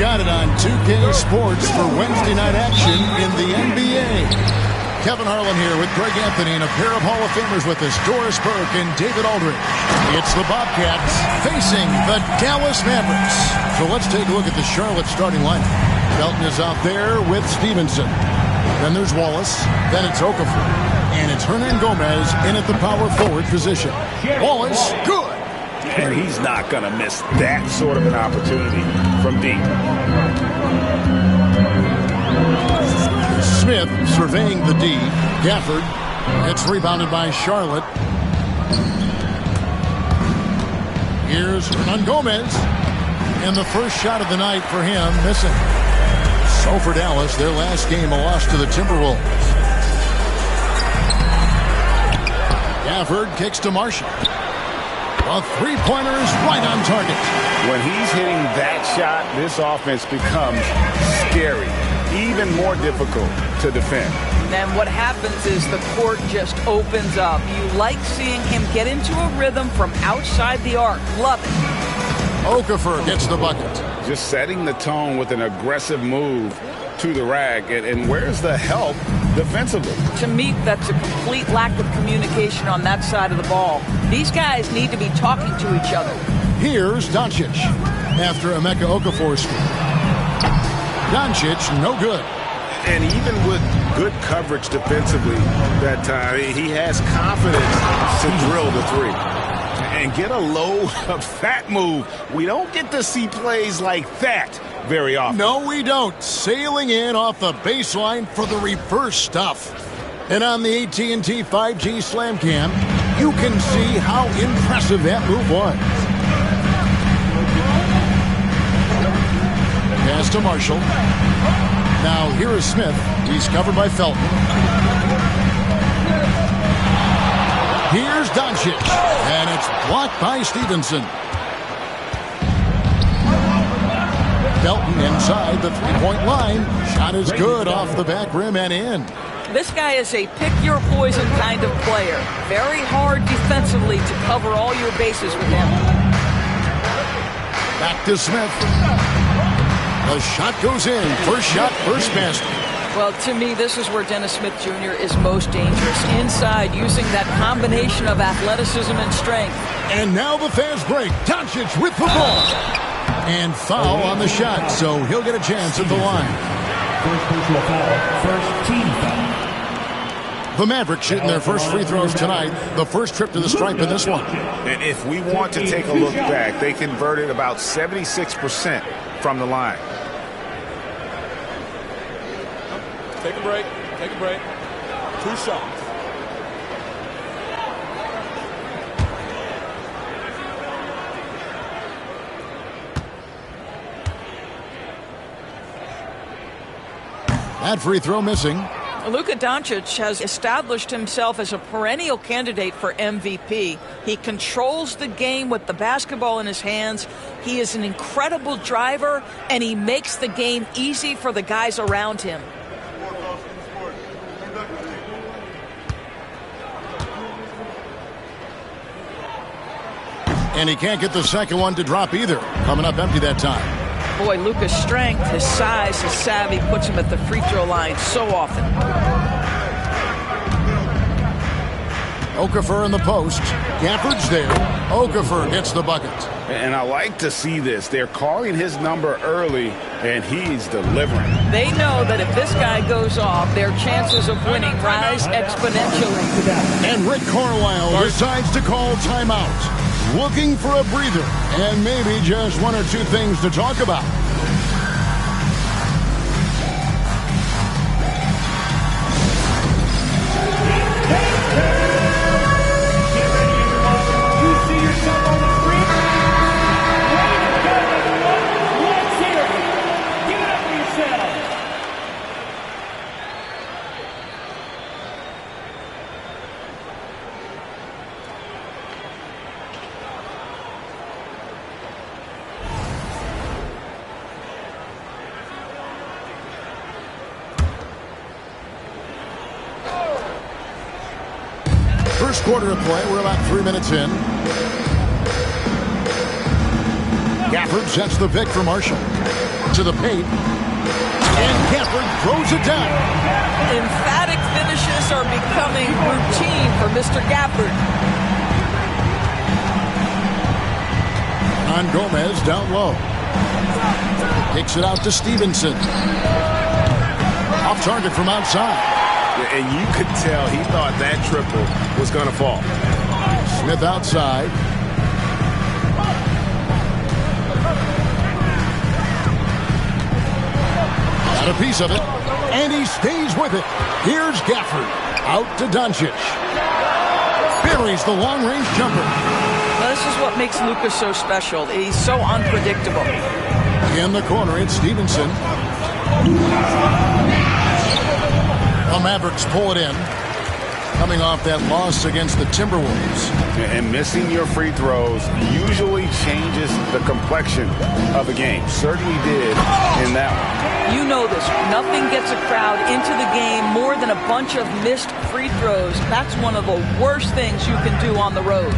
got it on 2K Sports for Wednesday night action in the NBA. Kevin Harlan here with Greg Anthony and a pair of Hall of Famers with us, Doris Burke and David Aldridge. It's the Bobcats facing the Dallas Mavericks. So let's take a look at the Charlotte starting lineup. Felton is out there with Stevenson. Then there's Wallace. Then it's Okafor. And it's Hernan Gomez in at the power forward position. Wallace, good. And he's not going to miss that sort of an opportunity from deep. Smith surveying the D. Gafford. It's rebounded by Charlotte. Here's Hernan Gomez. And the first shot of the night for him, missing. So for Dallas, their last game, a loss to the Timberwolves. Gafford kicks to Marshall. A three-pointer is right on target. When he's hitting that shot, this offense becomes scary, even more difficult to defend. And what happens is the court just opens up. You like seeing him get into a rhythm from outside the arc. Love it. Okafor gets the bucket. Just setting the tone with an aggressive move to the rack. And where's the help defensively? To me, that's a complete lack of communication on that side of the ball. These guys need to be talking to each other. Here's Doncic after Emeka Okafor score. Doncic, no good. And even with good coverage defensively that time, he has confidence to drill the three. And get a low of that move. We don't get to see plays like that very often. No, we don't. Sailing in off the baseline for the reverse stuff. And on the AT&T 5G Slam Cam, you can see how impressive that move was. Pass to Marshall. Now here is Smith. He's covered by Felton. Here's Doncic. And it's blocked by Stevenson. Felton inside the three-point line. Shot is good off the back rim and in. This guy is a pick-your-poison kind of player. Very hard defensively to cover all your bases with him. Back to Smith. The shot goes in. First shot, first basket. Well, to me, this is where Dennis Smith Jr. is most dangerous. Inside, using that combination of athleticism and strength. And now the fast break. Doncic with the ball. And foul on the shot, so he'll get a chance at the line. First personal foul, first team foul. The Mavericks shooting their first free throws tonight. The first trip to the stripe in this one. And if we want to take a look back, they converted about 76% from the line. Take a break. Take a break. 2 shots. That free throw missing. Luka Doncic has established himself as a perennial candidate for MVP. He controls the game with the basketball in his hands. He is an incredible driver, and he makes the game easy for the guys around him. And he can't get the second one to drop either. Coming up empty that time. Boy, Luka's strength, his size, his savvy puts him at the free throw line so often. Okafor in the post. Gafford's there. Okafor gets the bucket. And I like to see this. They're calling his number early, and he's delivering. They know that if this guy goes off, their chances of winning rise exponentially. And Rick Carlisle decides to call timeout. Looking for a breather and maybe just 1 or 2 things to talk about. First quarter of play. We're about 3 minutes in. Gafford sets the pick for Marshall. To the paint. And Gafford throws it down. Emphatic finishes are becoming routine for Mr. Gafford. On Gomez down low. Kicks it out to Stevenson. Off target from outside. And you could tell he thought that triple was going to fall. Smith outside. Got a piece of it. And he stays with it. Here's Gafford. Out to Doncic. Buries the long-range jumper. Well, this is what makes Lucas so special. He's so unpredictable. In the corner, it's Stevenson. The Mavericks pull it in. Coming off that loss against the Timberwolves. And missing your free throws usually changes the complexion of a game. Certainly did in that one. You know this. Nothing gets a crowd into the game more than a bunch of missed free throws. That's one of the worst things you can do on the road.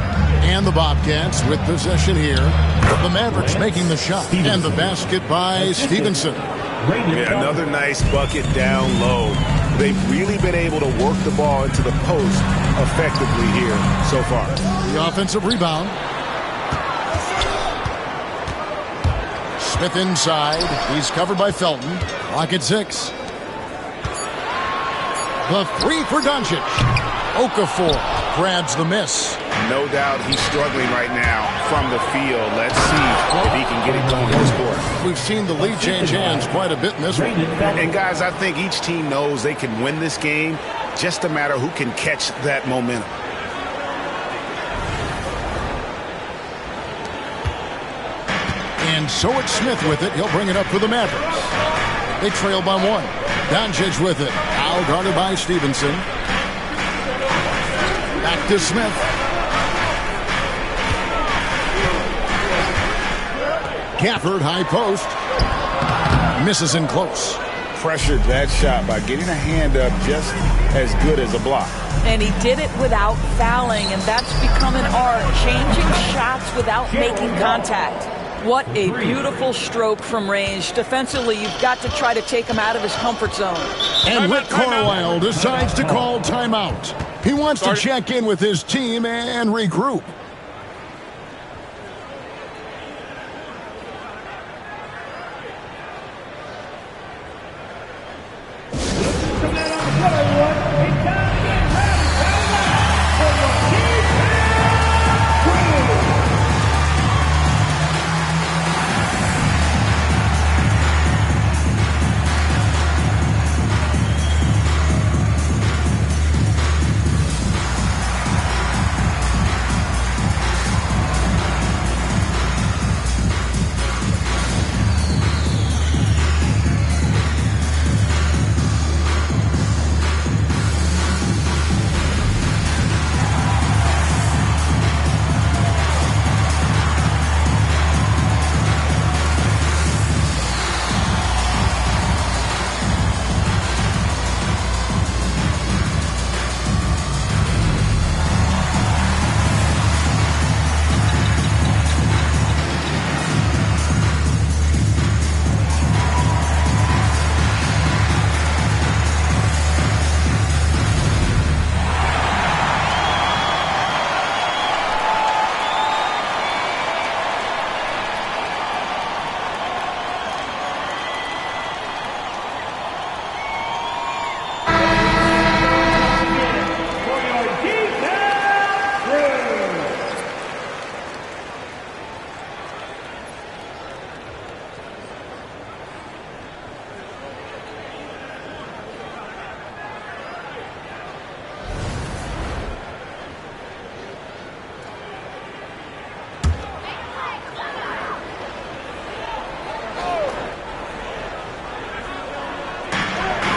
And the Bobcats with possession here. The Mavericks making the shot. And the basket by Stevenson. Yeah, another nice bucket down low. They've really been able to work the ball into the post effectively here so far. The offensive rebound. Smith inside. He's covered by Felton. Clock at 6. The three for Doncic. Okafor grabs the miss. No doubt he's struggling right now from the field. Let's see if he can get it going in this quarter. We've seen the lead change hands quite a bit in this one. And guys, I think each team knows they can win this game. Just a matter who can catch that momentum. And so it's Smith with it. He'll bring it up for the Mavericks. They trail by 1. Doncic with it. Now guarded by Stevenson. Back to Smith. Gafford, high post. Misses in close. Pressured that shot by getting a hand up just as good as a block. And he did it without fouling, and that's become an art, changing shots without making contact. What a beautiful stroke from range. Defensively, you've got to try to take him out of his comfort zone. And Rick Carlisle decides to call timeout. He wants to check in with his team and regroup.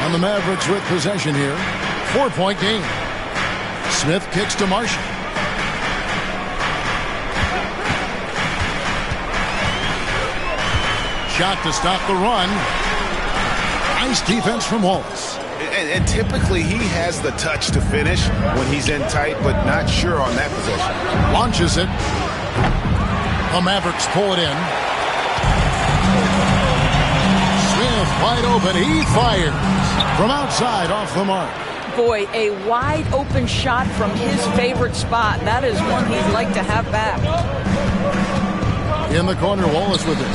And the Mavericks with possession here. 4-point game. Smith kicks to Marshall. Shot to stop the run. Nice defense from Wallace. And typically he has the touch to finish when he's in tight, but not sure on that possession. Launches it. The Mavericks pull it in. Wide open. He fires from outside off the mark. Boy, a wide open shot from his favorite spot. That is one he'd like to have back. In the corner, Wallace with it.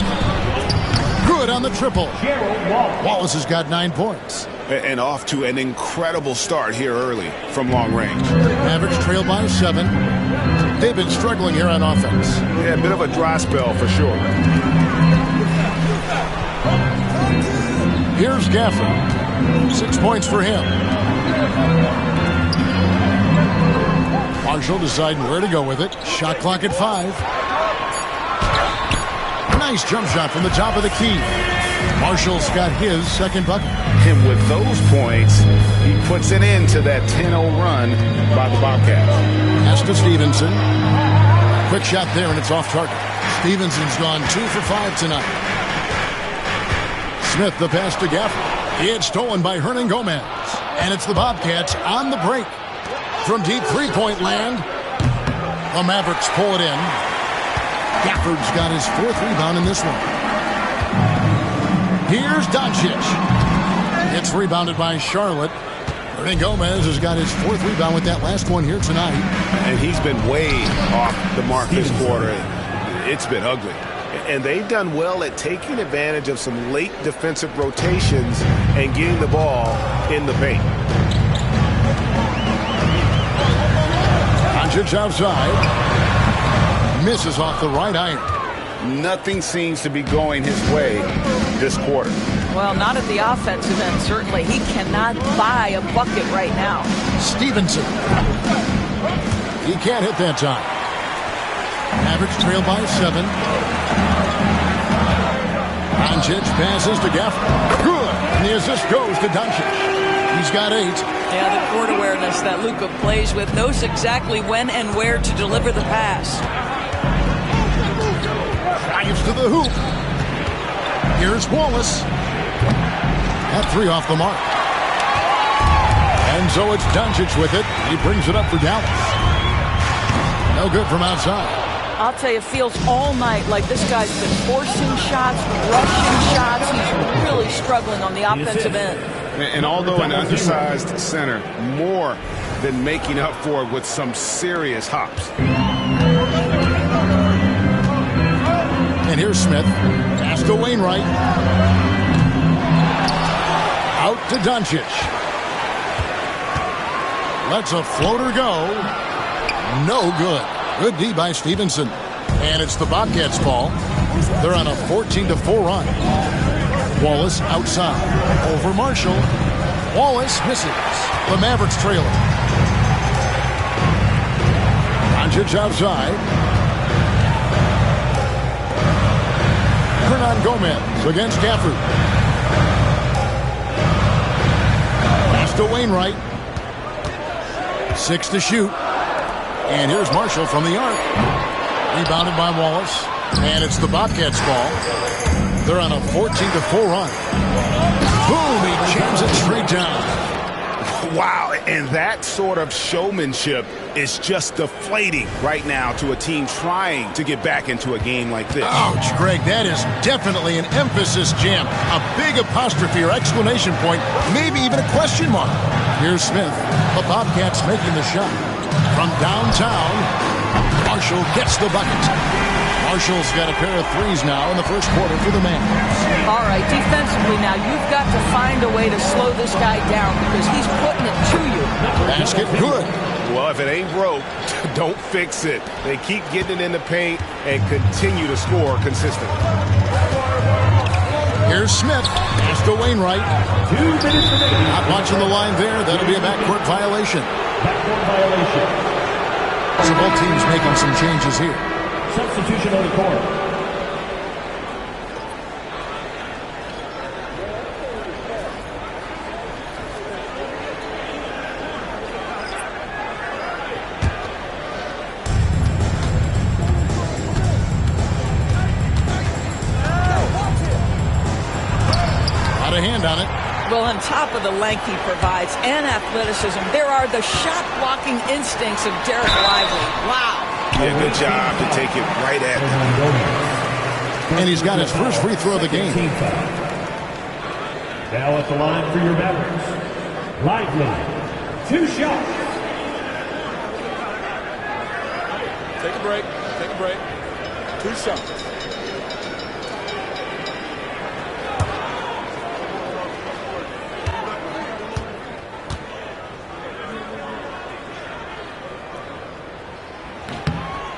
Good on the triple. Wallace has got 9 points. And off to an incredible start here early from long range. Mavericks trail by 7. They've been struggling here on offense. Yeah, a bit of a dry spell for sure. Here's Gafford. 6 points for him. Marshall deciding where to go with it. Shot clock at 5. Nice jump shot from the top of the key. Marshall's got his second bucket. And with those points, he puts an end to that 10-0 run by the Bobcats. Pass to Stevenson. Quick shot there, and it's off target. Stevenson's gone 2 for 5 tonight. Smith, the pass to Gafford. It's stolen by Hernan Gomez. And it's the Bobcats on the break. From deep three-point land, the Mavericks pull it in. Gafford's got his 4th rebound in this one. Here's Doncic. It's rebounded by Charlotte. Hernan Gomez has got his 4th rebound with that last one here tonight. And he's been way off the mark this quarter. It's been ugly. And they've done well at taking advantage of some late defensive rotations and getting the ball in the paint. Doncic outside. Misses off the right iron. Nothing seems to be going his way this quarter. Well, not at the offensive end, certainly. He cannot buy a bucket right now. Stevenson. He can't hit that time. Mavericks trail by 7. Doncic passes to Gafford. Good. And the assist goes to Doncic. He's got 8. Yeah, the court awareness that Luka plays with, knows exactly when and where to deliver the pass. Drives to the hoop. Here's Wallace. That 3 off the mark. And so it's Doncic with it. He brings it up for Dallas. No good from outside. I'll tell you, it feels all night like this guy's been forcing shots, rushing shots. He's really struggling on the offensive end. And although an undersized center, more than making up for it with some serious hops. And here's Smith. Pass to Wainwright. Out to Doncic. Lets a floater go. No good. Good D by Stevenson. And it's the Bobcats' ball. They're on a 14-4 run. Wallace outside. Over Marshall. Wallace misses. The Mavericks trailing. Doncic outside. Hernan Gomez against Gafford. Pass to Wainwright. 6 to shoot. And here's Marshall from the arc. Rebounded by Wallace. And it's the Bobcats' ball. They're on a 14-4 run. Boom! He jams it straight down. Wow, and that sort of showmanship is just deflating right now to a team trying to get back into a game like this. Ouch, Greg, that is definitely an emphasis jam. A big apostrophe or exclamation point, maybe even a question mark. Here's Smith. The Bobcats making the shot. From downtown, Marshall gets the bucket. Marshall's got a pair of 3s now in the first quarter for the Mavericks. All right, defensively now, you've got to find a way to slow this guy down because he's putting it to you. Basket good. Well, if it ain't broke, don't fix it. They keep getting it in the paint and continue to score consistently. Here's Smith. Pass to Wainwright. 2 minutes remaining. Not watching the line there. That'll be a backcourt violation. Backcourt violation. So both teams making some changes here. Substitution on the court. Got a hand on it. Well, on top of the length he provides and athleticism, there are the shot-blocking instincts of Derek Lively. Wow. Yeah, good job to take it right at him. And he's got his first free throw of the game. Now at the line for your Mavericks, Lively, 2 shots. Take a break. Take a break. 2 shots.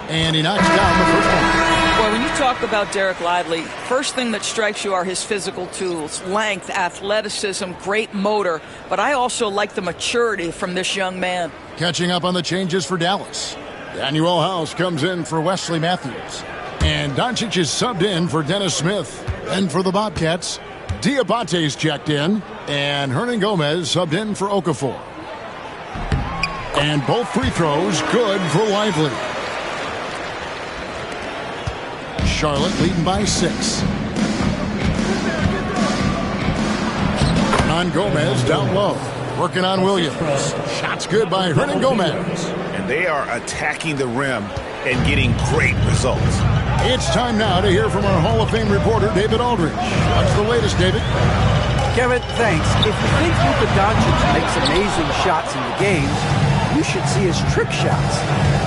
And he knocks down the first one. Well, when you talk about Derek Lively, first thing that strikes you are his physical tools, length, athleticism, great motor. But I also like the maturity from this young man. Catching up on the changes for Dallas. Daniel House comes in for Wesley Matthews. And Doncic is subbed in for Dennis Smith. And for the Bobcats, Diabate's checked in. And Hernan Gomez subbed in for Okafor. And both free throws good for Lively. Charlotte leading by 6. On Gomez down low. Working on Williams. Shots good by Hernan Gomez. And they are attacking the rim and getting great results. It's time now to hear from our Hall of Fame reporter, David Aldridge. What's the latest, David? Kevin, thanks. If you think Luka Doncic makes amazing shots in the game, you should see his trick shots.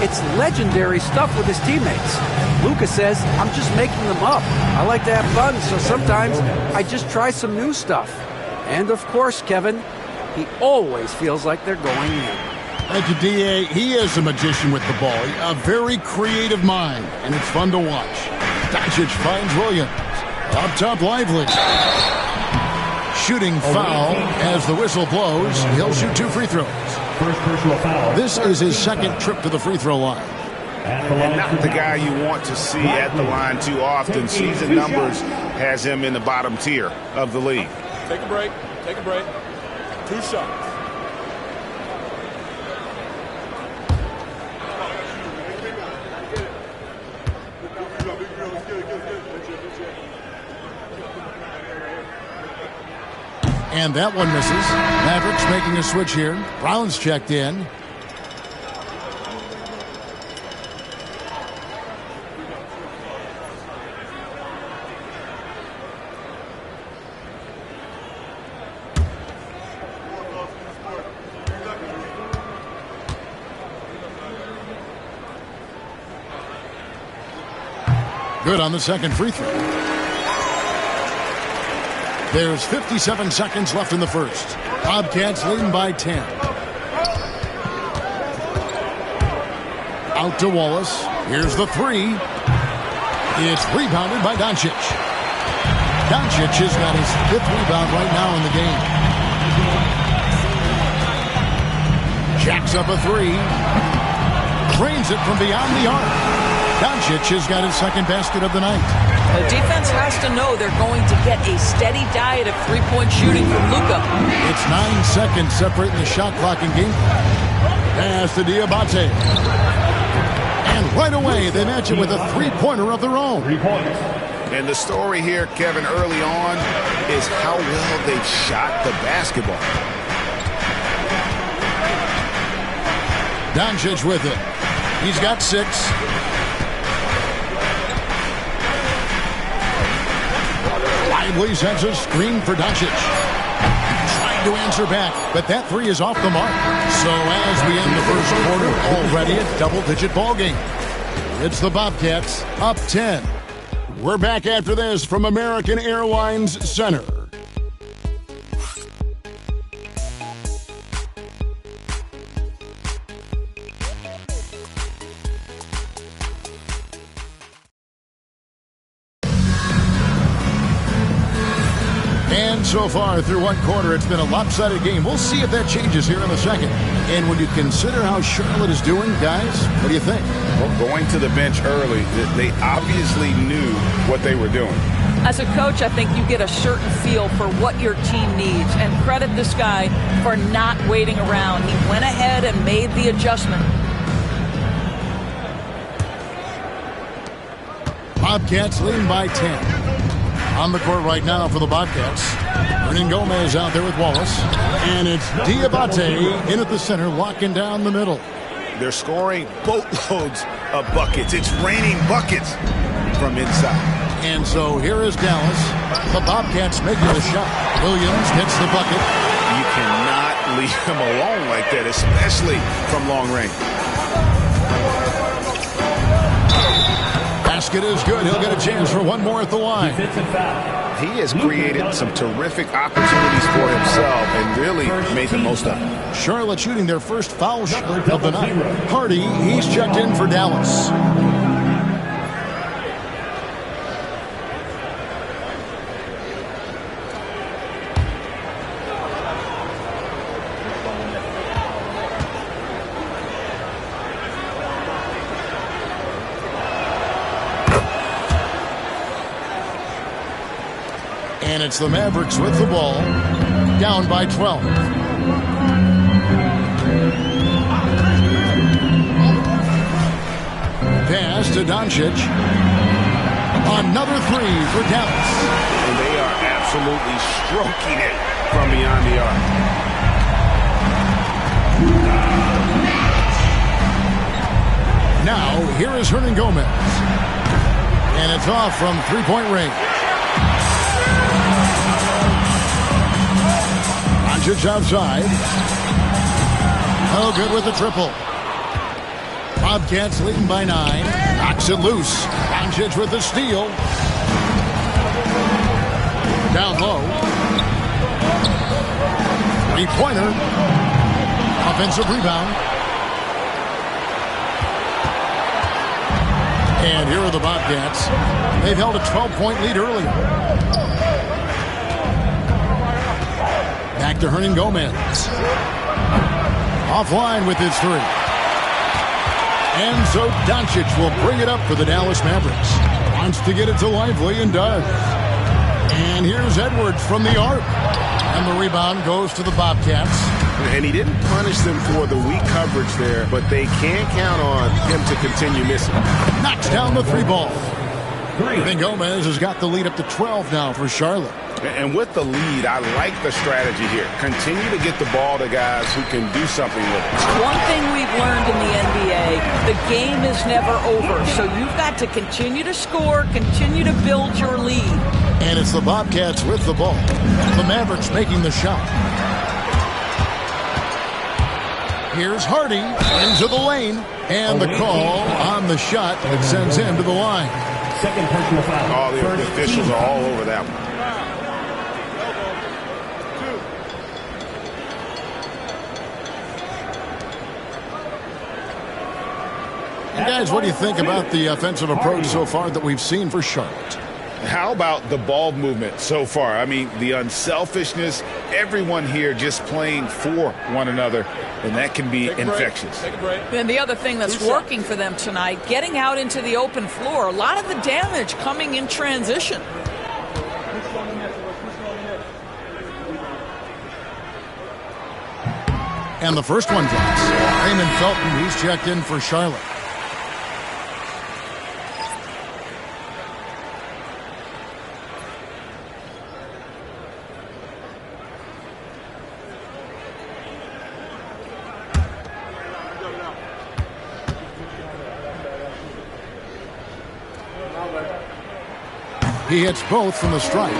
It's legendary stuff with his teammates. Luka says, I'm just making them up. I like to have fun, so sometimes I just try some new stuff. And of course, Kevin, he always feels like they're going in. Thank you, D.A. He is a magician with the ball. A very creative mind, and it's fun to watch. Doncic finds Williams. Up top, Lively. Shooting foul as the whistle blows. He'll shoot 2 free throws. First personal foul. This is his second trip to the free throw line. And not the guy you want to see at the line too often. Season numbers has him in the bottom tier of the league. Take a break. Take a break. 2 shots. And that one misses. Mavericks making a switch here. Brown's checked in. Good on the second free throw. There's 57 seconds left in the first. Bobcats leading by 10. Out to Wallace. Here's the 3. It's rebounded by Doncic. Doncic has got his 5th rebound right now in the game. Jacks up a 3. Drains it from beyond the arc. Doncic has got his second basket of the night. The defense has to know they're going to get a steady diet of three-point shooting from Luka. It's 9 seconds separating the shot clock and game. Pass to Diabate. And right away, they match it with a three-pointer of their own. 3 points. And the story here, Kevin, early on is how well they've shot the basketball. Doncic with it. He's got 6. Lively sends a screen for Doncic. Trying to answer back, but that 3 is off the mark. So as we end the first quarter, already a double-digit ball game. It's the Bobcats up 10. We're back after this from American Airlines Center. And so far through one quarter, it's been a lopsided game. We'll see if that changes here in a second. And when you consider how Charlotte is doing, guys, what do you think? Well, going to the bench early, they obviously knew what they were doing. As a coach, I think you get a certain feel for what your team needs. And credit this guy for not waiting around. He went ahead and made the adjustment. Bobcats leading by 10. On the court right now for the Bobcats. Hernan Gomez out there with Wallace. And it's Diabate in at the center, locking down the middle. They're scoring boatloads of buckets. It's raining buckets from inside. And so here is Dallas. The Bobcats making the shot. Williams gets the bucket. You cannot leave him alone like that, especially from long range. Basket is good. He'll get a chance for one more at the line. He has created some terrific opportunities for himself and really made the most of it. Charlotte shooting their first foul shot of the night. Hardy, he's checked in for Dallas. And it's the Mavericks with the ball, down by 12. Pass to Doncic. Another three for Dallas. And they are absolutely stroking it from beyond the arc. Now, here is Hernan Gomez. And it's off from three-point range. Doncic outside. Oh, good with the triple. Bobcats leading by 9. Knocks it loose. Doncic with the steal. Down low. Three-pointer. Offensive rebound. And here are the Bobcats. They've held a 12-point lead earlier. Back to Hernan Gomez. Offline with his three. And so Doncic will bring it up for the Dallas Mavericks. Wants to get it to Lively and does. And here's Edwards from the arc. And the rebound goes to the Bobcats. And he didn't punish them for the weak coverage there, but they can't count on him to continue missing. Knocks down the three ball. And Gomez has got the lead up to 12 now for Charlotte. And with the lead, I like the strategy here. Continue to get the ball to guys who can do something with it. One thing we've learned in the NBA, the game is never over. So you've got to continue to score, continue to build your lead. And it's the Bobcats with the ball. The Mavericks making the shot. Here's Hardy into the lane. And the call on the shot that sends him to the line. Second personal foul. All the officials are all over that one. And guys, what do you think about the offensive approach so far that we've seen for Charlotte? How about the ball movement so far? I mean, the unselfishness, everyone here just playing for one another, and that can be infectious. Take a break. And the other thing that's working for them tonight, getting out into the open floor, a lot of the damage coming in transition. And the first one drops. Raymond Felton, he's checked in for Charlotte. He hits both from the stripe.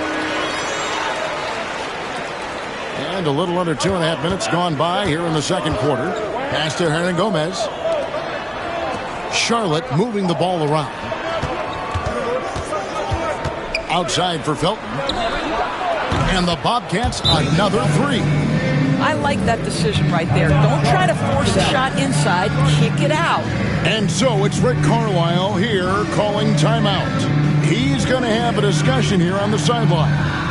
And a little under 2.5 minutes gone by here in the second quarter. Pass to Hernan Gomez. Charlotte moving the ball around. Outside for Felton. And the Bobcats another three. I like that decision right there. Don't try to force a shot inside. Kick it out. And so it's Rick Carlisle here calling timeout. He's going to have a discussion here on the sideline.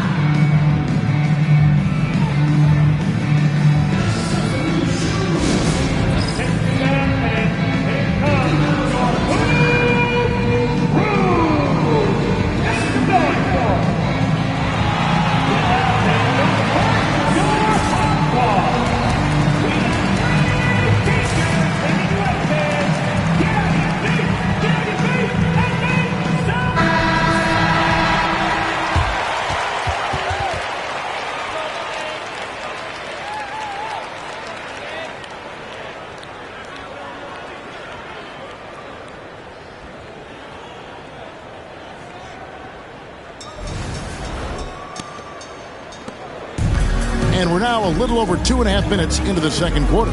And we're now a little over 2.5 minutes into the second quarter.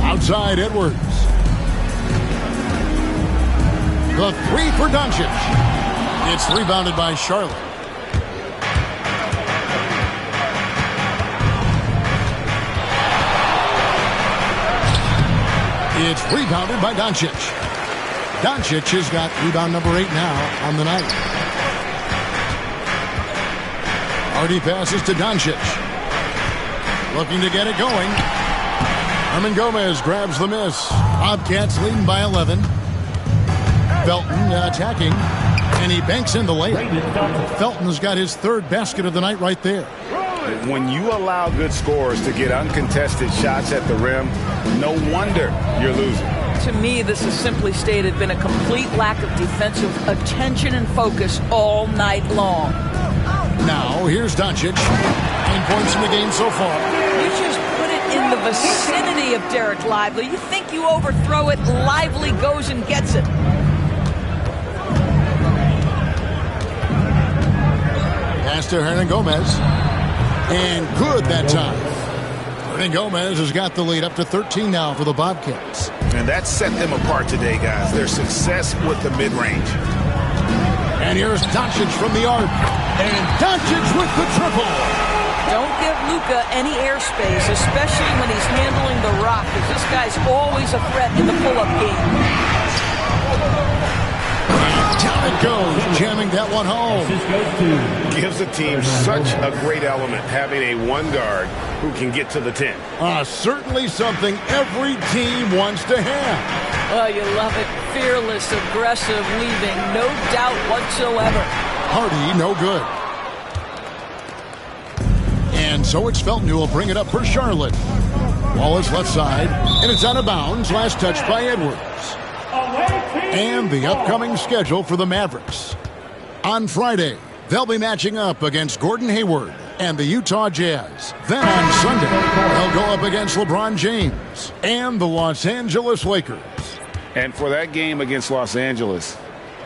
Outside Edwards. The three for Doncic. It's rebounded by Charlotte. It's rebounded by Doncic. Doncic has got rebound number 8 now on the night. Hardy passes to Doncic. Looking to get it going. Herman Gomez grabs the miss. Bobcats leading by 11. Felton attacking, and he banks in the layup. Felton's got his third basket of the night right there. When you allow good scorers to get uncontested shots at the rim, no wonder you're losing. To me, this has simply stated been a complete lack of defensive attention and focus all night long. Now, here's Doncic. 9 points in the game so far. You just put it in the vicinity of Derek Lively. You think you overthrow it, Lively goes and gets it. Pass to Hernan Gomez. And good that time. Hernan Gomez has got the lead up to 13 now for the Bobcats. And that set them apart today, guys. Their success with the mid-range. And here's Doncic from the arc. And Doncic with the triple. Don't give Luka any airspace, especially when he's handling the rock, because this guy's always a threat in the pull-up game. Down it goes, jamming that one home. Gives the team such a great element, having a one guard who can get to the 10. Certainly something every team wants to have. Oh, you love it. Fearless, aggressive, leaving, no doubt whatsoever. Hardy, no good. And so it's Felton who will bring it up for Charlotte. Wallace left side, and it's out of bounds. Last touch by Edwards. And the upcoming schedule for the Mavericks. On Friday, they'll be matching up against Gordon Hayward and the Utah Jazz. Then on Sunday, they'll go up against LeBron James and the Los Angeles Lakers. And for that game against Los Angeles,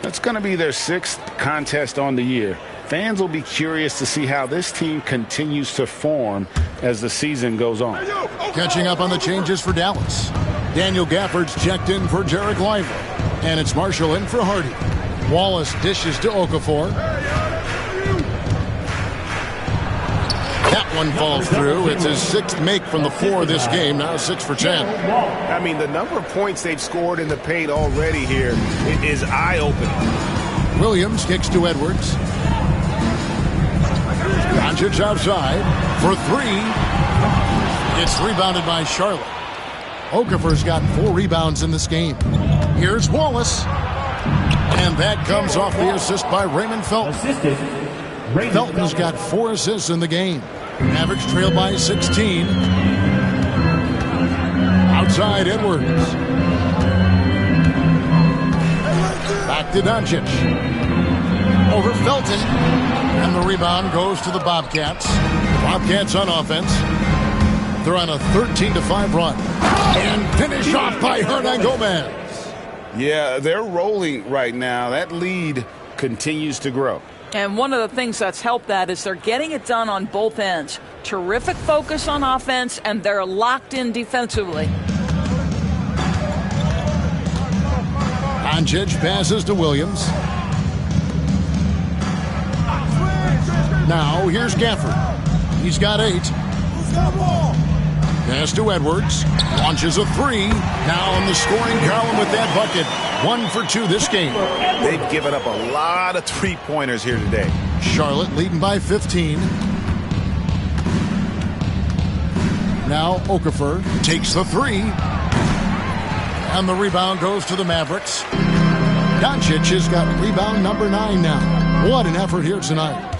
that's going to be their 6th contest on the year. Fans will be curious to see how this team continues to form as the season goes on. Catching up on the changes for Dallas. Daniel Gafford's checked in for Derek Lively. And it's Marshall in for Hardy. Wallace dishes to Okafor. That one falls through. It's his 6th make from the floor this game. Now 6 for 10. I mean, the number of points they've scored in the paint already here is eye-opening. Williams kicks to Edwards. Doncic outside for 3. It's rebounded by Charlotte. Okafor's got 4 rebounds in this game. Here's Wallace. And that comes off the assist by Raymond Felton. Felton's got 4 assists in the game. Mavericks trail by 16. Outside Edwards. Back to Doncic. Over Felton. And the rebound goes to the Bobcats. Bobcats on offense. They're on a 13-5 run. And finish off by Hernan Gomez. Yeah, they're rolling right now. That lead continues to grow. And one of the things that's helped that is they're getting it done on both ends. Terrific focus on offense, and they're locked in defensively. Doncic passes to Williams. Now here's Gafford. He's got 8. Pass to Edwards. Launches a 3. Now in the scoring column with that bucket. 1 for 2 this game. They've given up a lot of three-pointers here today. Charlotte leading by 15. Now Okafor takes the 3. And the rebound goes to the Mavericks. Doncic has got rebound number 9 now. What an effort here tonight.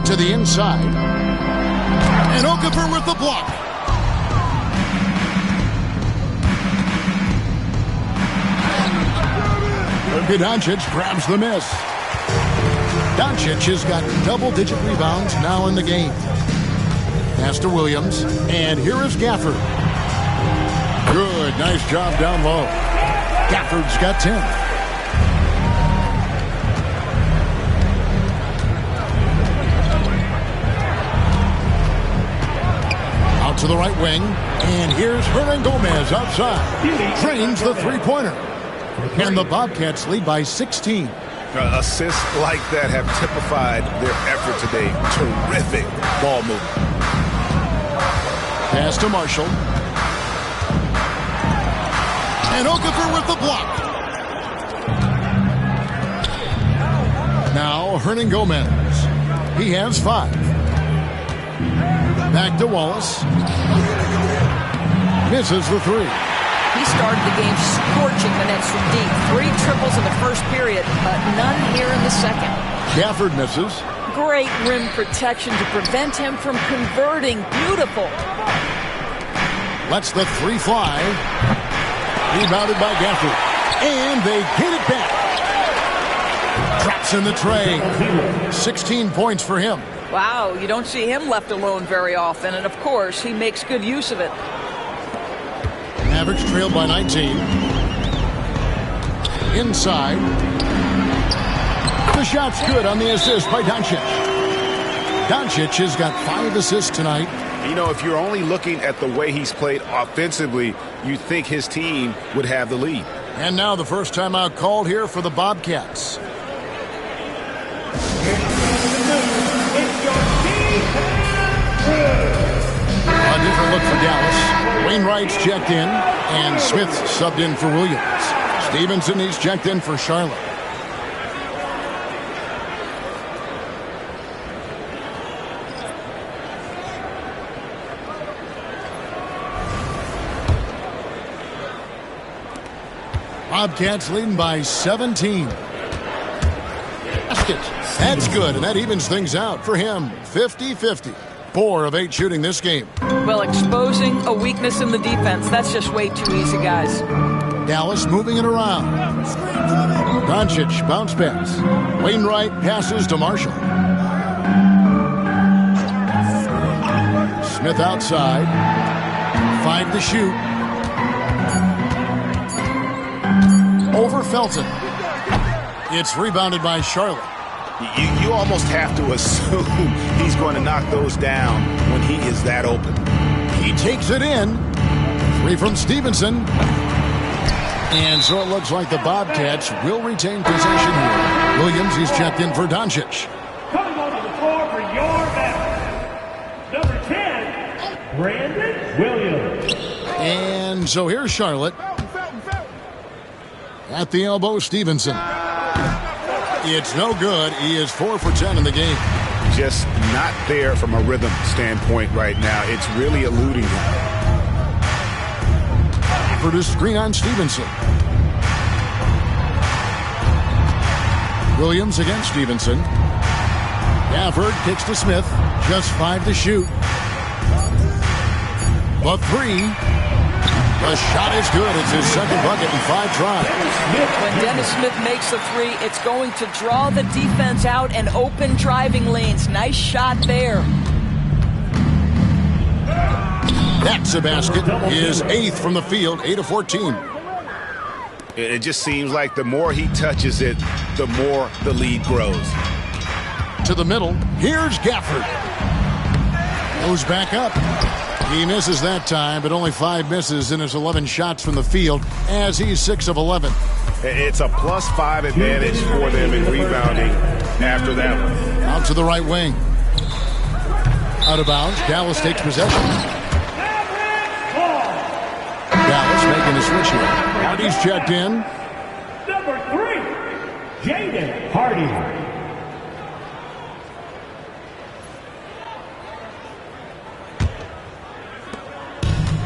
To the inside. And Okafor with the block. Doncic grabs the miss. Doncic has got double-digit rebounds now in the game. Pass to Williams. And here is Gafford. Good, nice job down low. Gafford's got 10. right wing. And here's Hernan Gomez outside. Drains the three-pointer. And the Bobcats lead by 16. Assists like that have typified their effort today. Terrific ball movement. Pass to Marshall. And Okafor with the block. Now Hernan Gomez. He has 5. Back to Wallace. Misses the 3. He started the game scorching the nets from deep. 3 triples in the first period, but none here in the second. Gafford misses. Great rim protection to prevent him from converting. Beautiful. Lets the 3 fly. Rebounded by Gafford. And they get it back. Drops in the tray. 16 points for him. Wow, you don't see him left alone very often, and of course, he makes good use of it. Mavericks trailed by 19. Inside. The shot's good on the assist by Doncic. Doncic has got 5 assists tonight. You know, if you're only looking at the way he's played offensively, you'd think his team would have the lead. And now the first timeout called here for the Bobcats. A different look for Dallas. Wainwright's checked in, and Smith's subbed in for Williams. Stevenson, he's checked in for Charlotte. Bobcats leading by 17. That's good, and that evens things out for him. 50-50. 4 of 8 shooting this game. Well, exposing a weakness in the defense, that's just way too easy, guys. Dallas moving it around. Doncic bounce pass. Wainwright passes to Marshall. Smith outside. 5 to shoot. Over Felton. It's rebounded by Charlotte. You almost have to assume he's going to knock those down when he is that open. He takes it in. 3 from Stevenson. And so it looks like the Bobcats will retain possession here. Williams, he's checked in for Doncic. Coming onto the floor for your Mavericks, number 10, Brandon Williams. And so here's Charlotte. At the elbow, Stevenson. It's no good. He is 4 for 10 in the game. Just not there from a rhythm standpoint right now. It's really eluding him. For the screen on Stevenson. Williams against Stevenson. Gafford kicks to Smith. Just 5 to shoot. The 3. The shot is good. It's his second bucket in 5 tries. When Dennis Smith makes the 3, it's going to draw the defense out and open driving lanes. Nice shot there. That's a basket. His 8th from the field, 8 of 14. It just seems like the more he touches it, the more the lead grows. To the middle. Here's Gafford. Goes back up. He misses that time, but only 5 misses in his 11 shots from the field as he's 6 of 11. It's a +5 advantage for them in rebounding after that one. Out to the right wing. Out of bounds. Dallas takes possession. Dallas making a switch here. Hardy's checked in. Number 3, Jaden Hardy.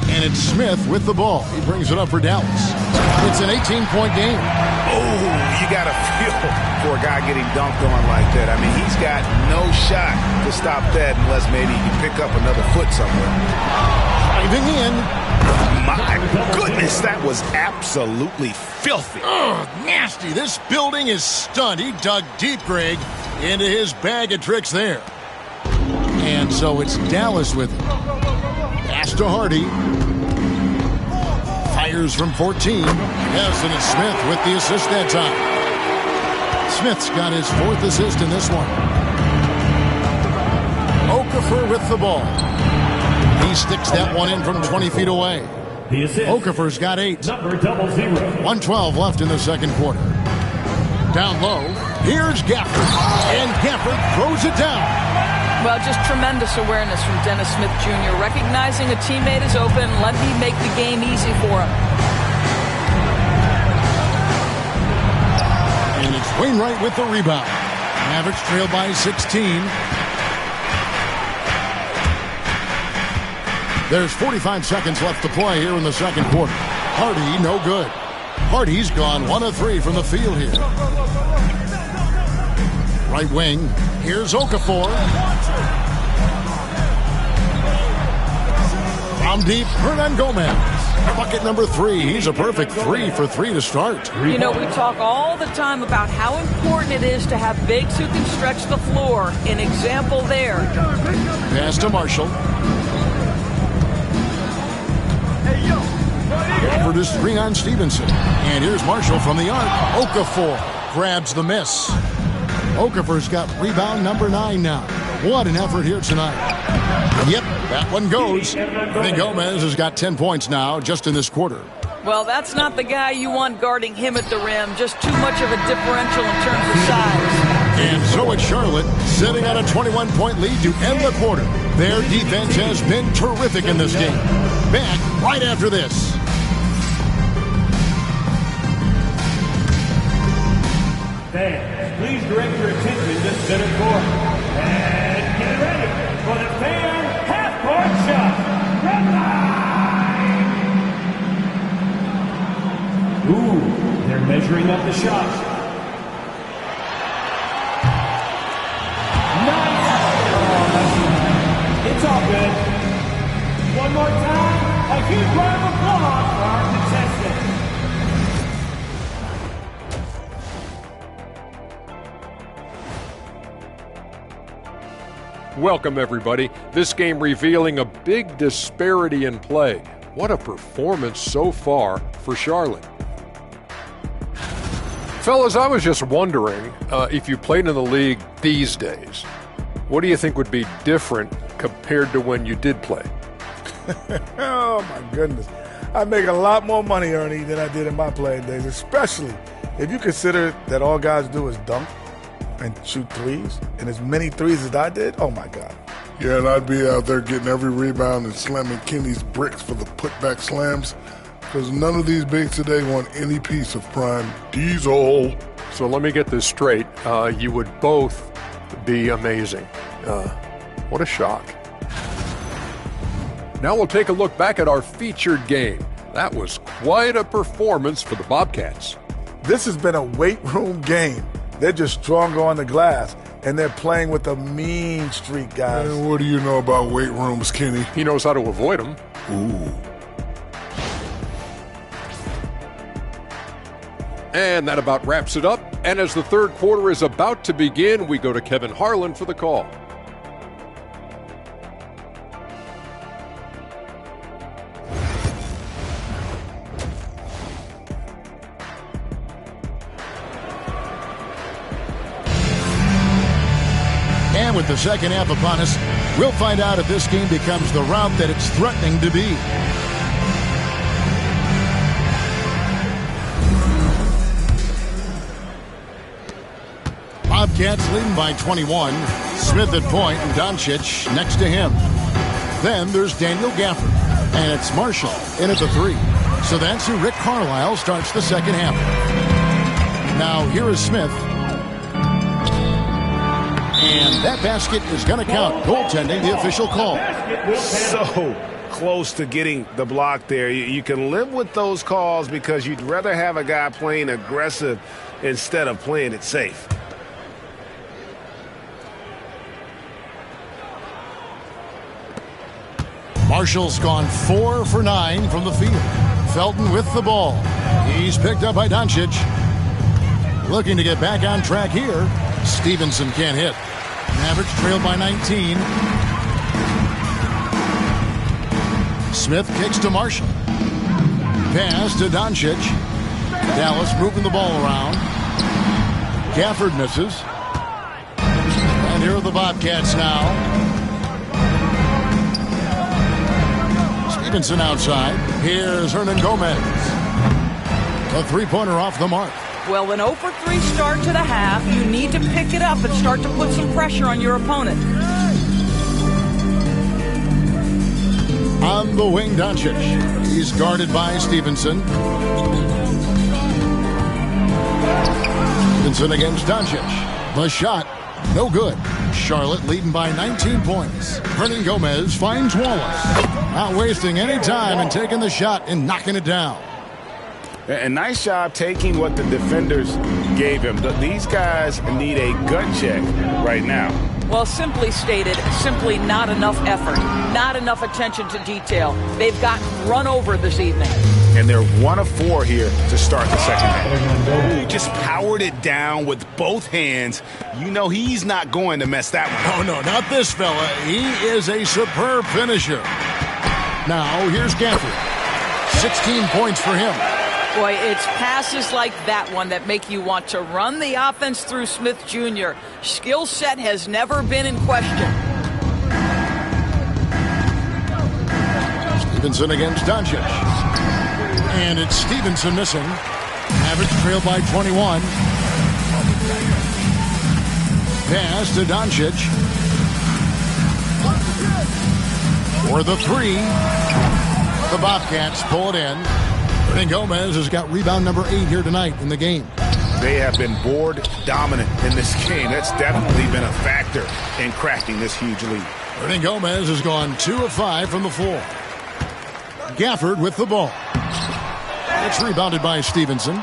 And it's Smith with the ball. He brings it up for Dallas. It's an 18-point game. Oh, you got to feel for a guy getting dunked on like that. I mean, he's got no shot to stop that unless maybe he can pick up another foot somewhere. Diving in. My goodness, that was absolutely filthy. Oh, nasty. This building is stunned. He dug deep, Greg, into his bag of tricks there. And so it's Dallas with it. Pass to Hardy. Fires from 14. Yes, and it's Smith with the assist that time. Smith's got his 4th assist in this one. Okafor with the ball. He sticks that one in from 20 feet away. The assist. Okafor's got 8. Number 00. 1:12 left in the second quarter. Down low, here's Gafford. And Gafford throws it down. Well, just tremendous awareness from Dennis Smith Jr. Recognizing a teammate is open, let me make the game easy for him. And it's Wainwright with the rebound. Mavericks trail by 16. There's 45 seconds left to play here in the second quarter. Hardy, no good. Hardy's gone 1 of 3 from the field here. Right wing, here's Okafor. From deep, Hernan Gomez. Bucket number 3. He's a perfect 3 for 3 to start. You know, we talk all the time about how important it is to have bigs who can stretch the floor. An example there. Pass to Marshall. For the screen on Stevenson. And here's Marshall from the arc. Okafor grabs the miss. Okafor's got rebound number 9 now. What an effort here tonight. Yep, that one goes. I think Gomez has got 10 points now just in this quarter. Well, that's not the guy you want guarding him at the rim. Just too much of a differential in terms of size. And so it's Charlotte sitting on a 21-point lead to end the quarter. Their defense has been terrific in this game. Back right after this. Fans, please direct your attention to center court. And get ready for the fan half-court shot. Red line! Ooh, they're measuring up the shots. Nice! It's all good. One more time, a huge round of applause for our contestants. Welcome, everybody. This game revealing a big disparity in play. What a performance so far for Charlotte. Fellas, I was just wondering if you played in the league these days, what do you think would be different compared to when you did play? Oh, my goodness. I make a lot more money, Ernie, than I did in my playing days, especially if you consider that all guys do is dunk and shoot threes, and as many threes as I did, oh my God. Yeah, and I'd be out there getting every rebound and slamming Kenny's bricks for the putback slams, because none of these bigs today want any piece of prime diesel. So let me get this straight. You would both be amazing. What a shock. Now we'll take a look back at our featured game. That was quite a performance for the Bobcats. This has been a weight room game. They're just stronger on the glass, and they're playing with a mean streak, guys. And what do you know about weight rooms, Kenny? He knows how to avoid them. Ooh. And that about wraps it up. And as the third quarter is about to begin, we go to Kevin Harlan for the call. And with the second half upon us, we'll find out if this game becomes the rout that it's threatening to be. Bobcats leading by 21. Smith at point and Doncic next to him. Then there's Daniel Gafford. And it's Marshall in at the 3. So that's who Rick Carlisle starts the second half. Now here is Smith. And that basket is going to count. Goaltending, the official call. So close to getting the block there. You can live with those calls because you'd rather have a guy playing aggressive instead of playing it safe. Marshall's gone 4 for 9 from the field. Felton with the ball. He's picked up by Doncic. Looking to get back on track here. Stevenson can't hit. Mavericks trail by 19. Smith kicks to Marshall. Pass to Doncic. Dallas moving the ball around. Gafford misses. And here are the Bobcats now. Stevenson outside. Here's Hernan Gomez. A three-pointer off the mark. Well, an 0 for 3 start to the half. You need to pick it up and start to put some pressure on your opponent. On the wing, Doncic. He's guarded by Stevenson. Stevenson against Doncic. The shot, no good. Charlotte leading by 19 points. Hernan Gomez finds Wallace. Not wasting any time and taking the shot and knocking it down. A nice job taking what the defenders gave him. These guys need a gut check right now. Well, simply stated, simply not enough effort, not enough attention to detail. They've gotten run over this evening. And they're 1 of 4 here to start the second half. Ooh, just powered it down with both hands. You know he's not going to mess that one up. Oh, no, not this fella. He is a superb finisher. Now, here's Gafford. 16 points for him. Boy, it's passes like that one that make you want to run the offense through Smith Jr. Skill set has never been in question. Stevenson against Doncic. And it's Stevenson missing. Mavericks trailed by 21. Pass to Doncic. For the three. The Bobcats pull it in. And Gomez has got rebound number 8 here tonight in the game. They have been board dominant in this game. That's definitely been a factor in cracking this huge lead. Hernan Gomez has gone 2 of 5 from the floor. Gafford with the ball. It's rebounded by Stevenson.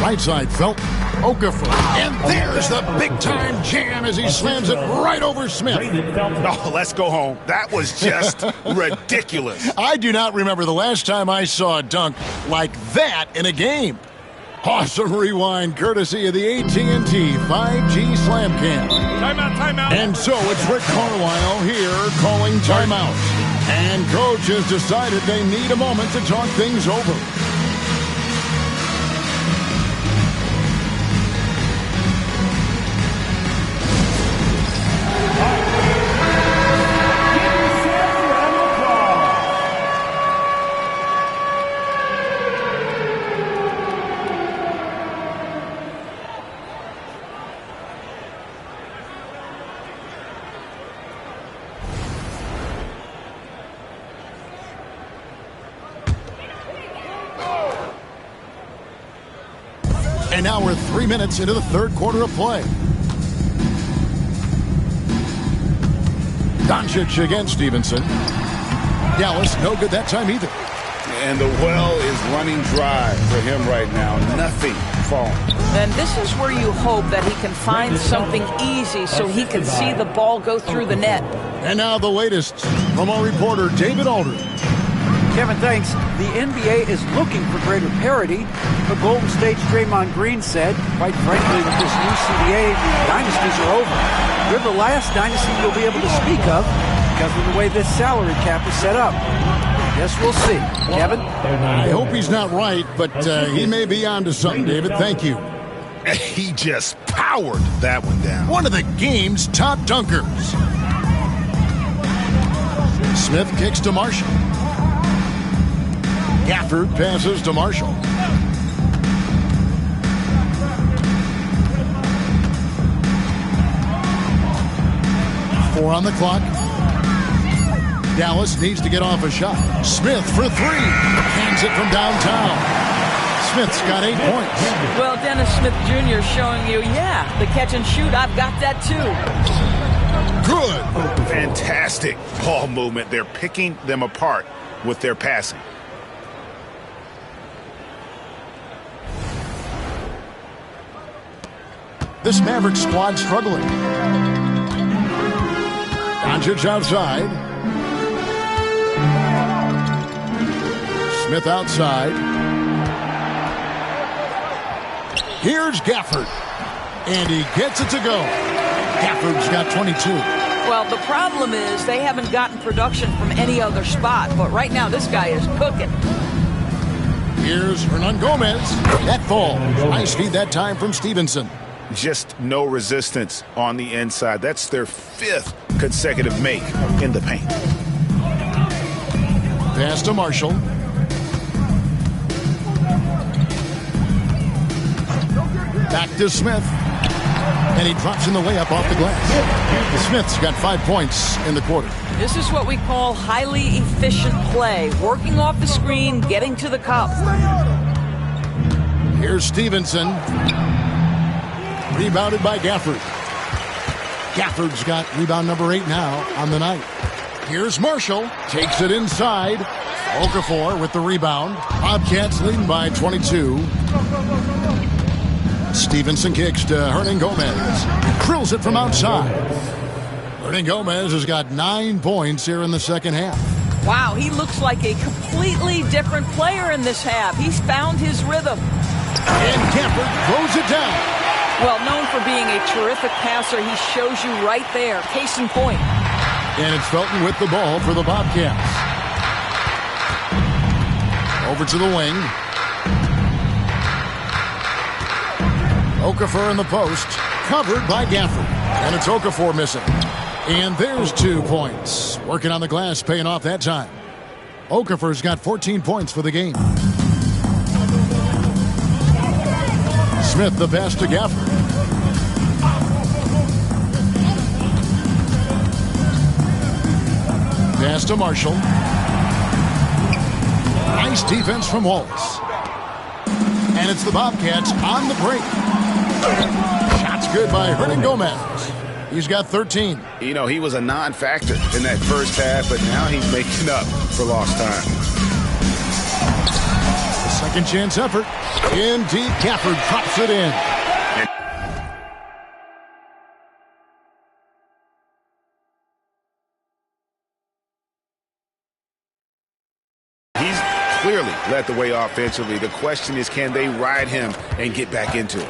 Right side, Felton. Okafor. And there's the big-time jam as he slams it right over Smith. Oh, let's go home. That was just ridiculous. I do not remember the last time I saw a dunk like that in a game. Awesome rewind courtesy of the AT&T 5G Slam Cam. Timeout. And so it's Rick Carlisle here calling timeout. And coach has decided they need a moment to talk things over. And now we're 3 minutes into the third quarter of play. Doncic against Stevenson. Dallas, no good that time either. And the well is running dry for him right now. Nothing falling. Then this is where you hope that he can find something easy so he can see the ball go through the net. And now the latest from our reporter, David Aldridge. Kevin, thanks. The NBA is looking for greater parity, but Golden State's Draymond Green said, quite frankly, with this new CBA, dynasties are over. You're the last dynasty you'll be able to speak of because of the way this salary cap is set up. Guess we'll see. Kevin? I hope he's not right, but he may be onto something, David. Thank you. He just powered that one down. One of the game's top dunkers. Smith kicks to Marshall. Gafford passes to Marshall. Four on the clock. Dallas needs to get off a shot. Smith for three. Hands it from downtown. Smith's got 8 points. Well, Dennis Smith Jr. showing you, yeah, the catch and shoot, I've got that too. Good. Fantastic ball movement. They're picking them apart with their passing. This Mavericks squad struggling. Doncic outside. Smith outside. Here's Gafford. And he gets it to go. Gafford's got 22. Well, the problem is they haven't gotten production from any other spot, but right now this guy is cooking. Here's Hernan Gomez. That falls. Nice feed that time from Stevenson. Just no resistance on the inside. That's their 5th consecutive make in the paint. Pass to Marshall. Back to Smith. And he drops in the way up off the glass. Smith's got 5 points in the quarter. This is what we call highly efficient play. Working off the screen, getting to the cup. Here's Stevenson. Rebounded by Gafford. Gafford's got rebound number 8 now on the night. Here's Marshall. Takes it inside. Okafor with the rebound. Bobcats leading by 22. Stevenson kicks to Hernan Gomez. Drills it from outside. Hernan Gomez has got 9 points here in the second half. Wow, he looks like a completely different player in this half. He's found his rhythm. And Gafford throws it down. Well, known for being a terrific passer, he shows you right there. Case in point. And it's Felton with the ball for the Bobcats. Over to the wing. Okafor in the post. Covered by Gafford. And it's Okafor missing. And there's 2 points. Working on the glass, paying off that time. Okafor's got 14 points for the game. Smith the pass to Gafford. Pass to Marshall. Nice defense from Wallace. And it's the Bobcats on the break. Shots good by Hernan Gomez. He's got 13. You know, he was a non-factor in that first half, but now he's making up for lost time. Second chance effort. In deep, Gafford drops it in. He's clearly led the way offensively. The question is, can they ride him and get back into it?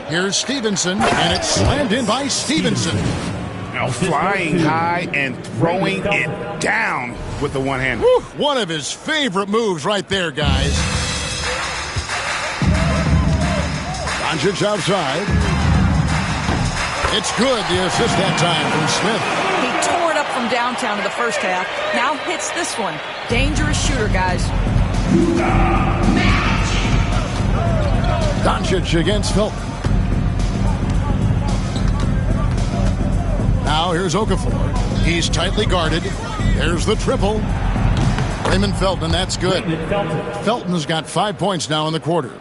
Here's Stevenson, and it's slammed in by Stevenson. Now flying high and throwing it down with the one hand. Woo, one of his favorite moves right there, guys. Doncic outside. It's good, the assist that time from Smith. He tore it up from downtown in the first half. Now hits this one. Dangerous shooter, guys. Doncic against Felton. Now here's Okafor. He's tightly guarded. There's the triple. Raymond Felton, that's good. Felton's got 5 points now in the quarter.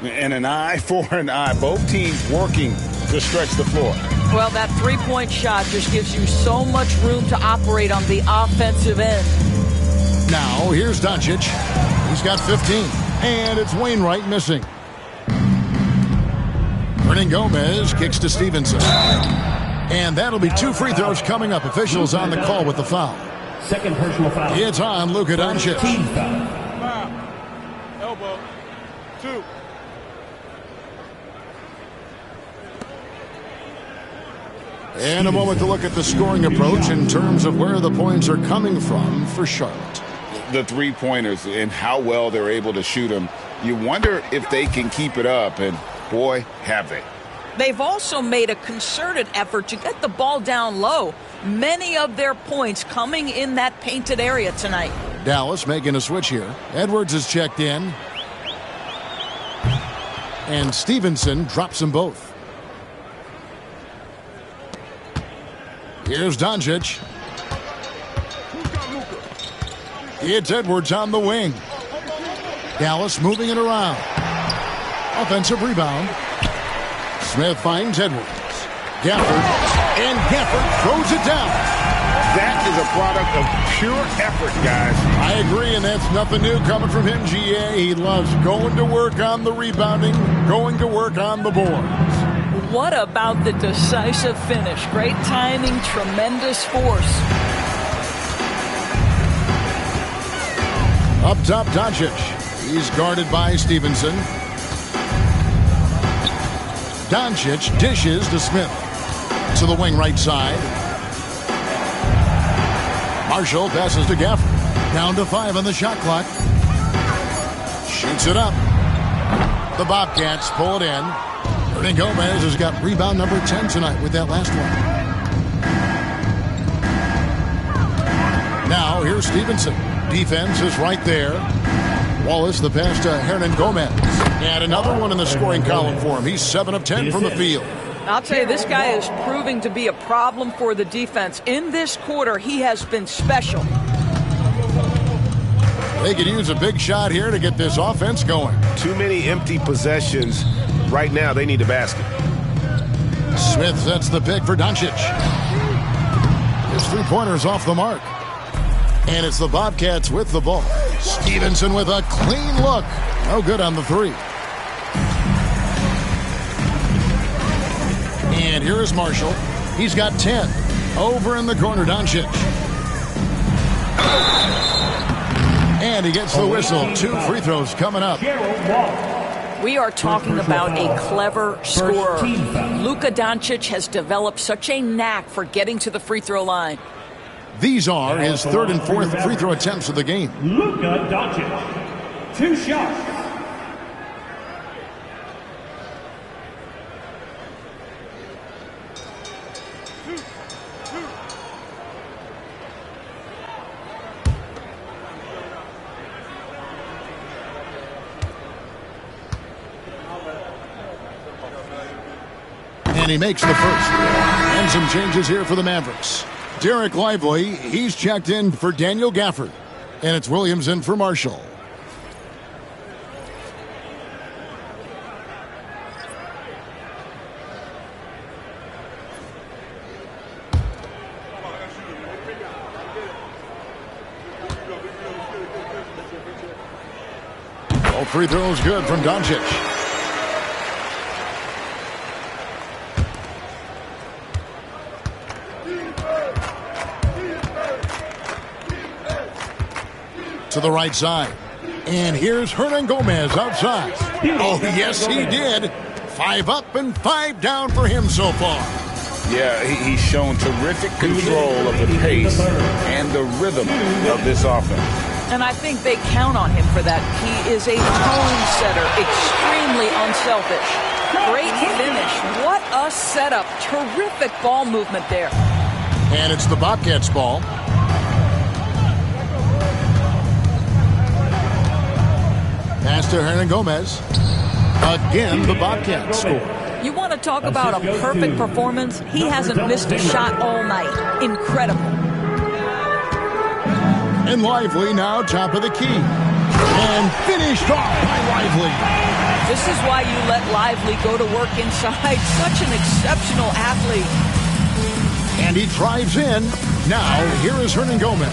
And an eye for an eye. Both teams working to stretch the floor. Well, that three-point shot just gives you so much room to operate on the offensive end. Now, here's Doncic. He's got 15. And it's Wainwright missing. Hernan Gomez kicks to Stevenson. And that'll be 2 free throws coming up. Officials on the call with the foul. Second personal foul. It's on Luka Doncic. Team foul. Elbow. 2. And a moment to look at the scoring approach in terms of where the points are coming from for Charlotte. The three-pointers and how well they're able to shoot them. You wonder if they can keep it up, and boy, have they. They've also made a concerted effort to get the ball down low. Many of their points coming in that painted area tonight. Dallas making a switch here. Edwards is checked in. And Stevenson drops them both. Here's Doncic. It's Edwards on the wing. Dallas moving it around. Offensive rebound. Smith finds Edwards. Gafford. And Gafford throws it down. That is a product of pure effort, guys. I agree, and that's nothing new coming from him, GA. He loves going to work on the rebounding, going to work on the boards. What about the decisive finish? Great timing, tremendous force. Up top, Doncic. He's guarded by Stevenson. Doncic dishes to Smith. To the wing right side. Marshall passes to Gafford. Down to 5 on the shot clock. Shoots it up. The Bobcats pull it in. Hernan Gomez has got rebound number 10 tonight with that last one. Now here's Stevenson. Defense is right there. Wallace, the pass to Hernan Gomez. And another one in the scoring column for him. He's 7 of 10 from the field. I'll tell you, this guy is proving to be a problem for the defense. In this quarter, he has been special. They could use a big shot here to get this offense going. Too many empty possessions. Right now, they need a basket. Smith sets the pick for Doncic. His three-pointer's off the mark. And it's the Bobcats with the ball. Stevenson with a clean look. No good on the three. And here is Marshall. He's got 10. Over in the corner, Doncic. And he gets the whistle. 2 free throws coming up. We are talking about a clever scorer. Luka Doncic has developed such a knack for getting to the free throw line. These are his 3rd and 4th free throw attempts of the game. Luka Doncic. 2 shots. And he makes the first. And some changes here for the Mavericks. Derek Lively, he's checked in for Daniel Gafford. And it's Williams in for Marshall. All free throws good from Doncic. To the right side. And here's Hernan Gomez outside. Oh, yes, he did. 5 up and 5 down for him so far. Yeah, he's shown terrific control of the pace and the rhythm of this offense. And I think they count on him for that. He is a tone setter, extremely unselfish. Great finish. What a setup. Terrific ball movement there. And it's the Bobcats' ball. Pass to Hernan Gomez. Again, the Bobcats score. You want to talk about a perfect performance? He hasn't missed a shot all night. Incredible. And Lively now top of the key. And finished off by Lively. This is why you let Lively go to work inside. Such an exceptional athlete. And he drives in. Now, here is Hernan Gomez.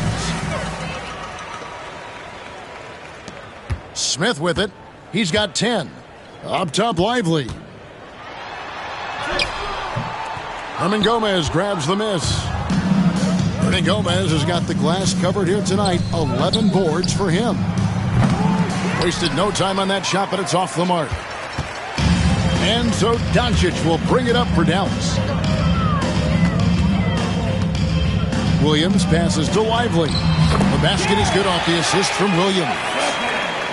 Smith with it. He's got 10. Up top, Lively. Hernan Gomez grabs the miss. Hernan Gomez has got the glass covered here tonight. 11 boards for him. Wasted no time on that shot, but it's off the mark. And so Doncic will bring it up for Dallas. Williams passes to Lively. The basket is good off the assist from Williams.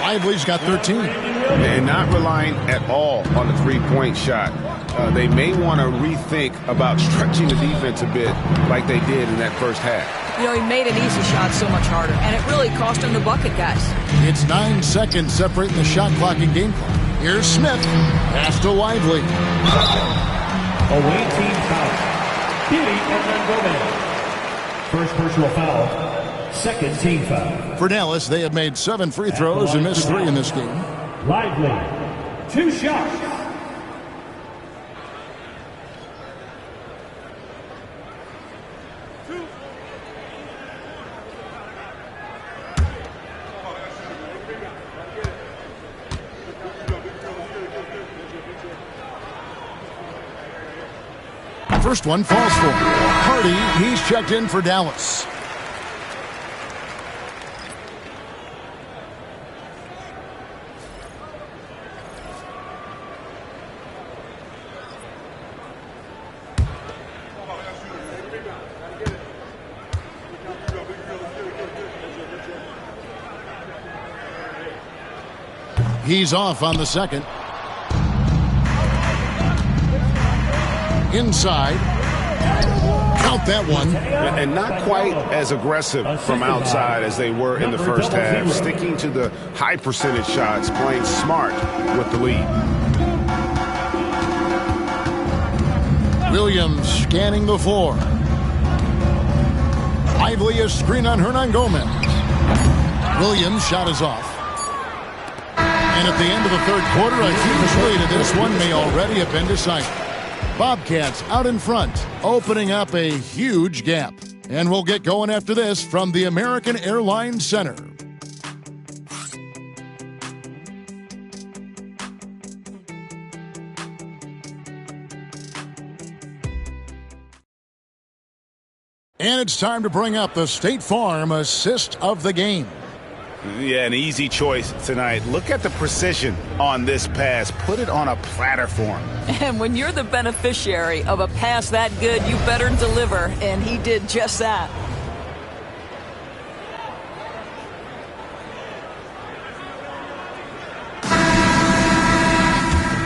Lively's got 13. And not relying at all on the three-point shot. They may want to rethink about stretching the defense a bit like they did in that first half. You know, he made an easy shot so much harder, and it really cost him the bucket, guys. It's 9 seconds separating the shot clock and game clock. Here's Smith. Pass to Lively. Away team foul. Beauty and Gomez. First personal foul. Second team foul. For Dallas, they have made 7 free throws and missed 3 in this game. Lively. 2 shots. First one falls for Hardy. He's checked in for Dallas. He's off on the second. Inside. Count that one. And not quite as aggressive from outside as they were in the first half. Sticking to the high percentage shots, playing smart with the lead. Williams scanning the floor. Lively a screen on Hernan Gomez. Williams' shot is off. And at the end of the third quarter, a huge lead, and this one may already have been decided. Bobcats out in front, opening up a huge gap. And we'll get going after this from the American Airlines Center. And it's time to bring up the State Farm assist of the game. Yeah, an easy choice tonight. Look at the precision on this pass. Put it on a platter for him. And when you're the beneficiary of a pass that good, you better deliver, and he did just that.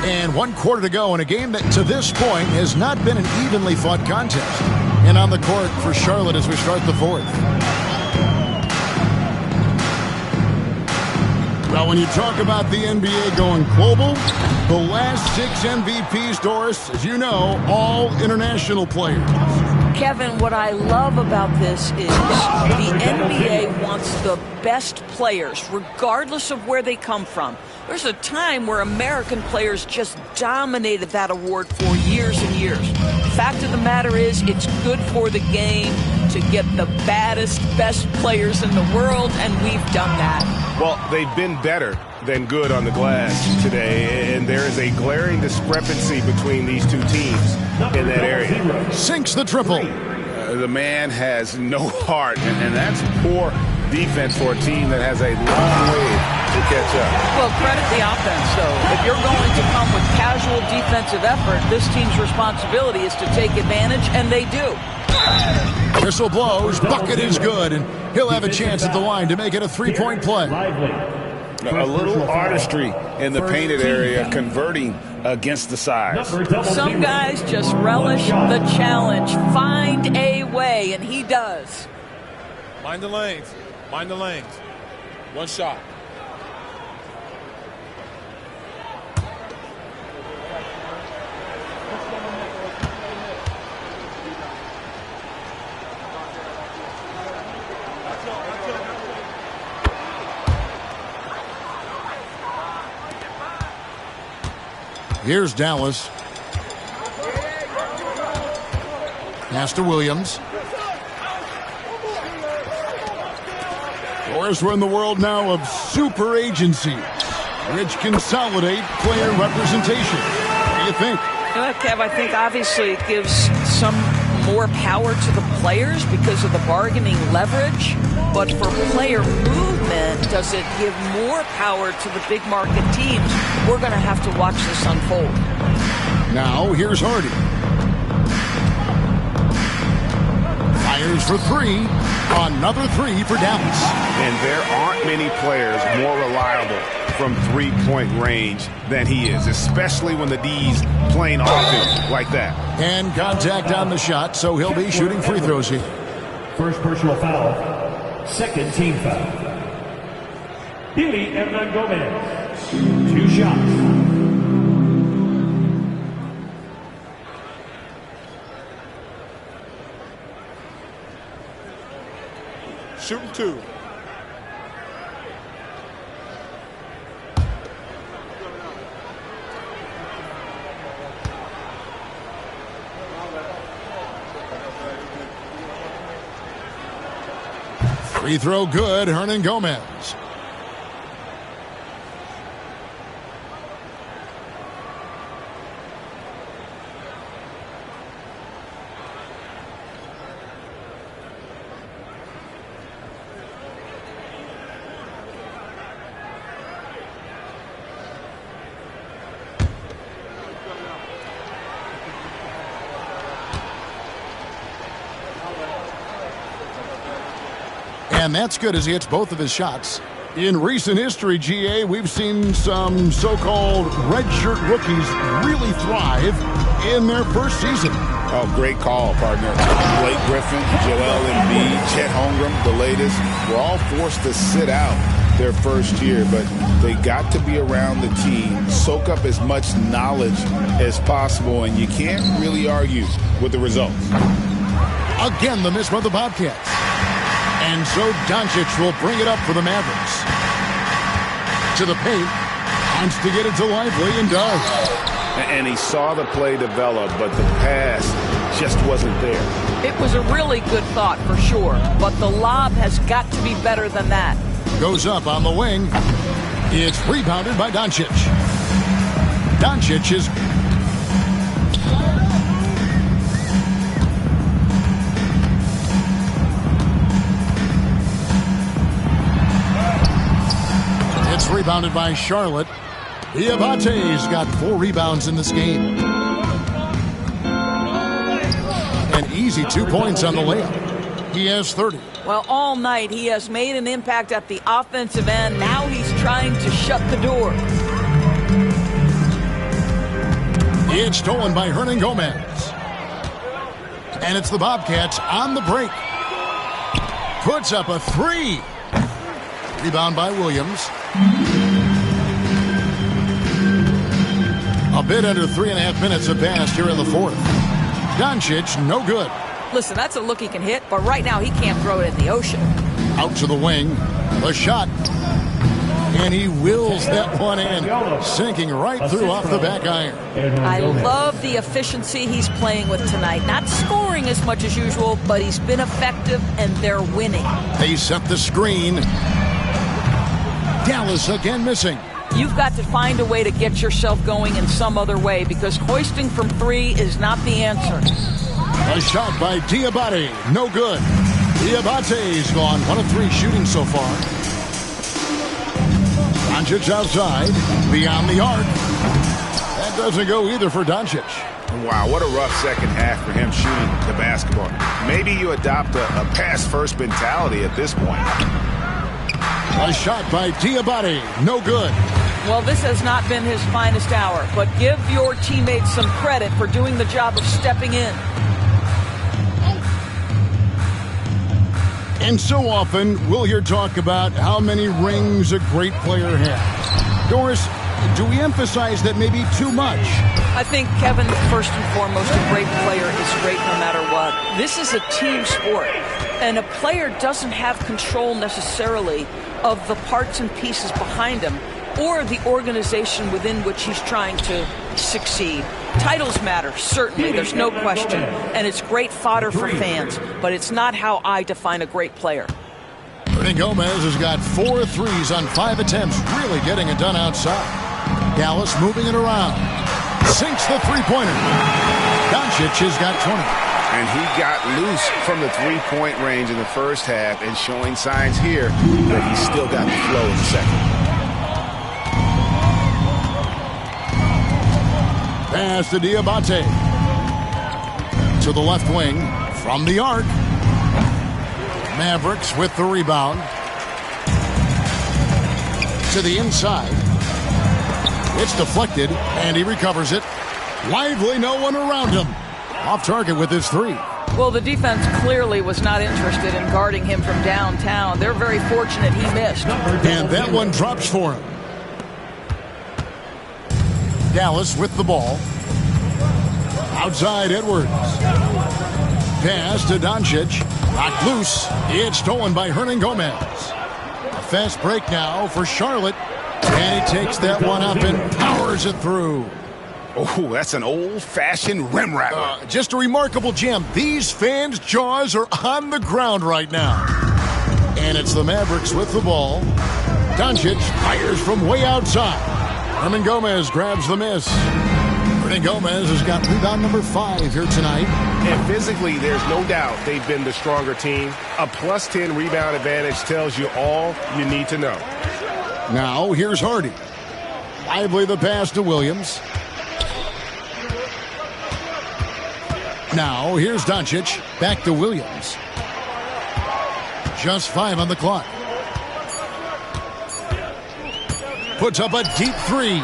And 1 quarter to go in a game that to this point has not been an evenly fought contest. And on the court for Charlotte as we start the fourth. Well, when you talk about the NBA going global, the last 6 MVPs, Doris, as you know, all international players. Kevin, what I love about this is the NBA wants the best players, regardless of where they come from. There's a time where American players just dominated that award for years and years. Fact of the matter is, it's good for the game to get the baddest, best players in the world, and we've done that. Well, they've been better than good on the glass today, and there is a glaring discrepancy between these two teams in that area. Sinks the triple. The man has no heart, and that's poor defense for a team that has a long way to catch up. Well, credit the offense, though. If you're going to come with casual defensive effort, this team's responsibility is to take advantage, and they do. Whistle blows, bucket is good, and he'll have a chance at the line to make it a three-point play. A little artistry in the painted area, converting against the size. Some guys just relish the challenge. Find a way, and he does. Mind the lanes. Mind the lanes. One shot. Here's Dallas. Pass to Williams. Of course, we're in the world now of super agencies, which consolidate player representation. What do you think? Kev, I think obviously it gives some more power to the players because of the bargaining leverage. But for player movement, does it give more power to the big market teams? We're going to have to watch this unfold. Now, here's Hardy. Fires for three. Another three for Dallas. And there aren't many players more reliable from three-point range than he is, especially when the D's playing offense like that. And contact on the shot, so he'll be shooting free throws here. First personal foul. Second team foul. Billy Hernan Gomez. 2 shots. Shooting 2. Free throw good, Hernan Gomez. And that's good as he hits both of his shots. In recent history, GA, we've seen some so-called redshirt rookies really thrive in their first season. Oh, great call, partner. Blake Griffin, Joel Embiid, Chet Holmgren, the latest, were all forced to sit out their first year, but they got to be around the team, soak up as much knowledge as possible, and you can't really argue with the results. Again, the miss by the Bobcats. And so Doncic will bring it up for the Mavericks. To the paint, wants to get it to Lively and does. And he saw the play develop, but the pass just wasn't there. It was a really good thought for sure, but the lob has got to be better than that. Goes up on the wing. It's rebounded by Doncic. Doncic is... It's rebounded by Charlotte. Diabate's got 4 rebounds in this game. An easy 2 points on the layup. He has 30. Well, all night he has made an impact at the offensive end. Now he's trying to shut the door. It's stolen by Hernan Gomez. And it's the Bobcats on the break. Puts up a 3. Rebound by Williams. A bit under 3.5 minutes have passed here in the fourth. Doncic, no good. Listen, that's a look he can hit, but right now he can't throw it in the ocean. Out to the wing. The shot. And he wills that one in, sinking right through off the back iron. I love the efficiency he's playing with tonight. Not scoring as much as usual, but he's been effective, and they're winning. They set the screen. Dallas again missing. You've got to find a way to get yourself going in some other way, because hoisting from 3 is not the answer. A shot by Diabate. No good. Diabate's gone 1 of 3 shooting so far. Doncic outside. Beyond the arc. That doesn't go either for Doncic. Wow, what a rough second half for him shooting the basketball. Maybe you adopt a pass-first mentality at this point. A shot by Diabate. No good. Well, this has not been his finest hour, but give your teammates some credit for doing the job of stepping in. And so often, we'll hear talk about how many rings a great player has. Doris, do we emphasize that maybe too much? I think, Kevin, first and foremost, a great player is great no matter what. This is a team sport, and a player doesn't have control necessarily of the parts and pieces behind him or the organization within which he's trying to succeed. Titles matter, certainly, there's no question, and it's great fodder for fans, but it's not how I define a great player. Hernan Gomez has got 4 threes on 5 attempts, really getting it done outside. Dallas moving it around. Sinks the three-pointer. Doncic has got 20. And he got loose from the three-point range in the first half and showing signs here that he's still got the flow in the second. Pass to Diabate. To the left wing. From the arc. Mavericks with the rebound. To the inside. It's deflected, and he recovers it. Lively, no one around him. Off target with his 3. Well, the defense clearly was not interested in guarding him from downtown. They're very fortunate he missed. And that one drops for him. Dallas with the ball. Outside Edwards. Pass to Doncic. Knocked loose. It's stolen by Hernan Gomez. A fast break now for Charlotte. And he takes that one up and powers it through. Oh, that's an old-fashioned rim rattler. Just a remarkable jam. These fans' jaws are on the ground right now. And it's the Mavericks with the ball. Doncic fires from way outside. Hernan Gomez grabs the miss. Hernan Gomez has got rebound number 5 here tonight. And physically, there's no doubt they've been the stronger team. A plus 10 rebound advantage tells you all you need to know. Now, here's Hardy. Lively the pass to Williams. Now, here's Doncic. Back to Williams. Just 5 on the clock. puts up a deep three.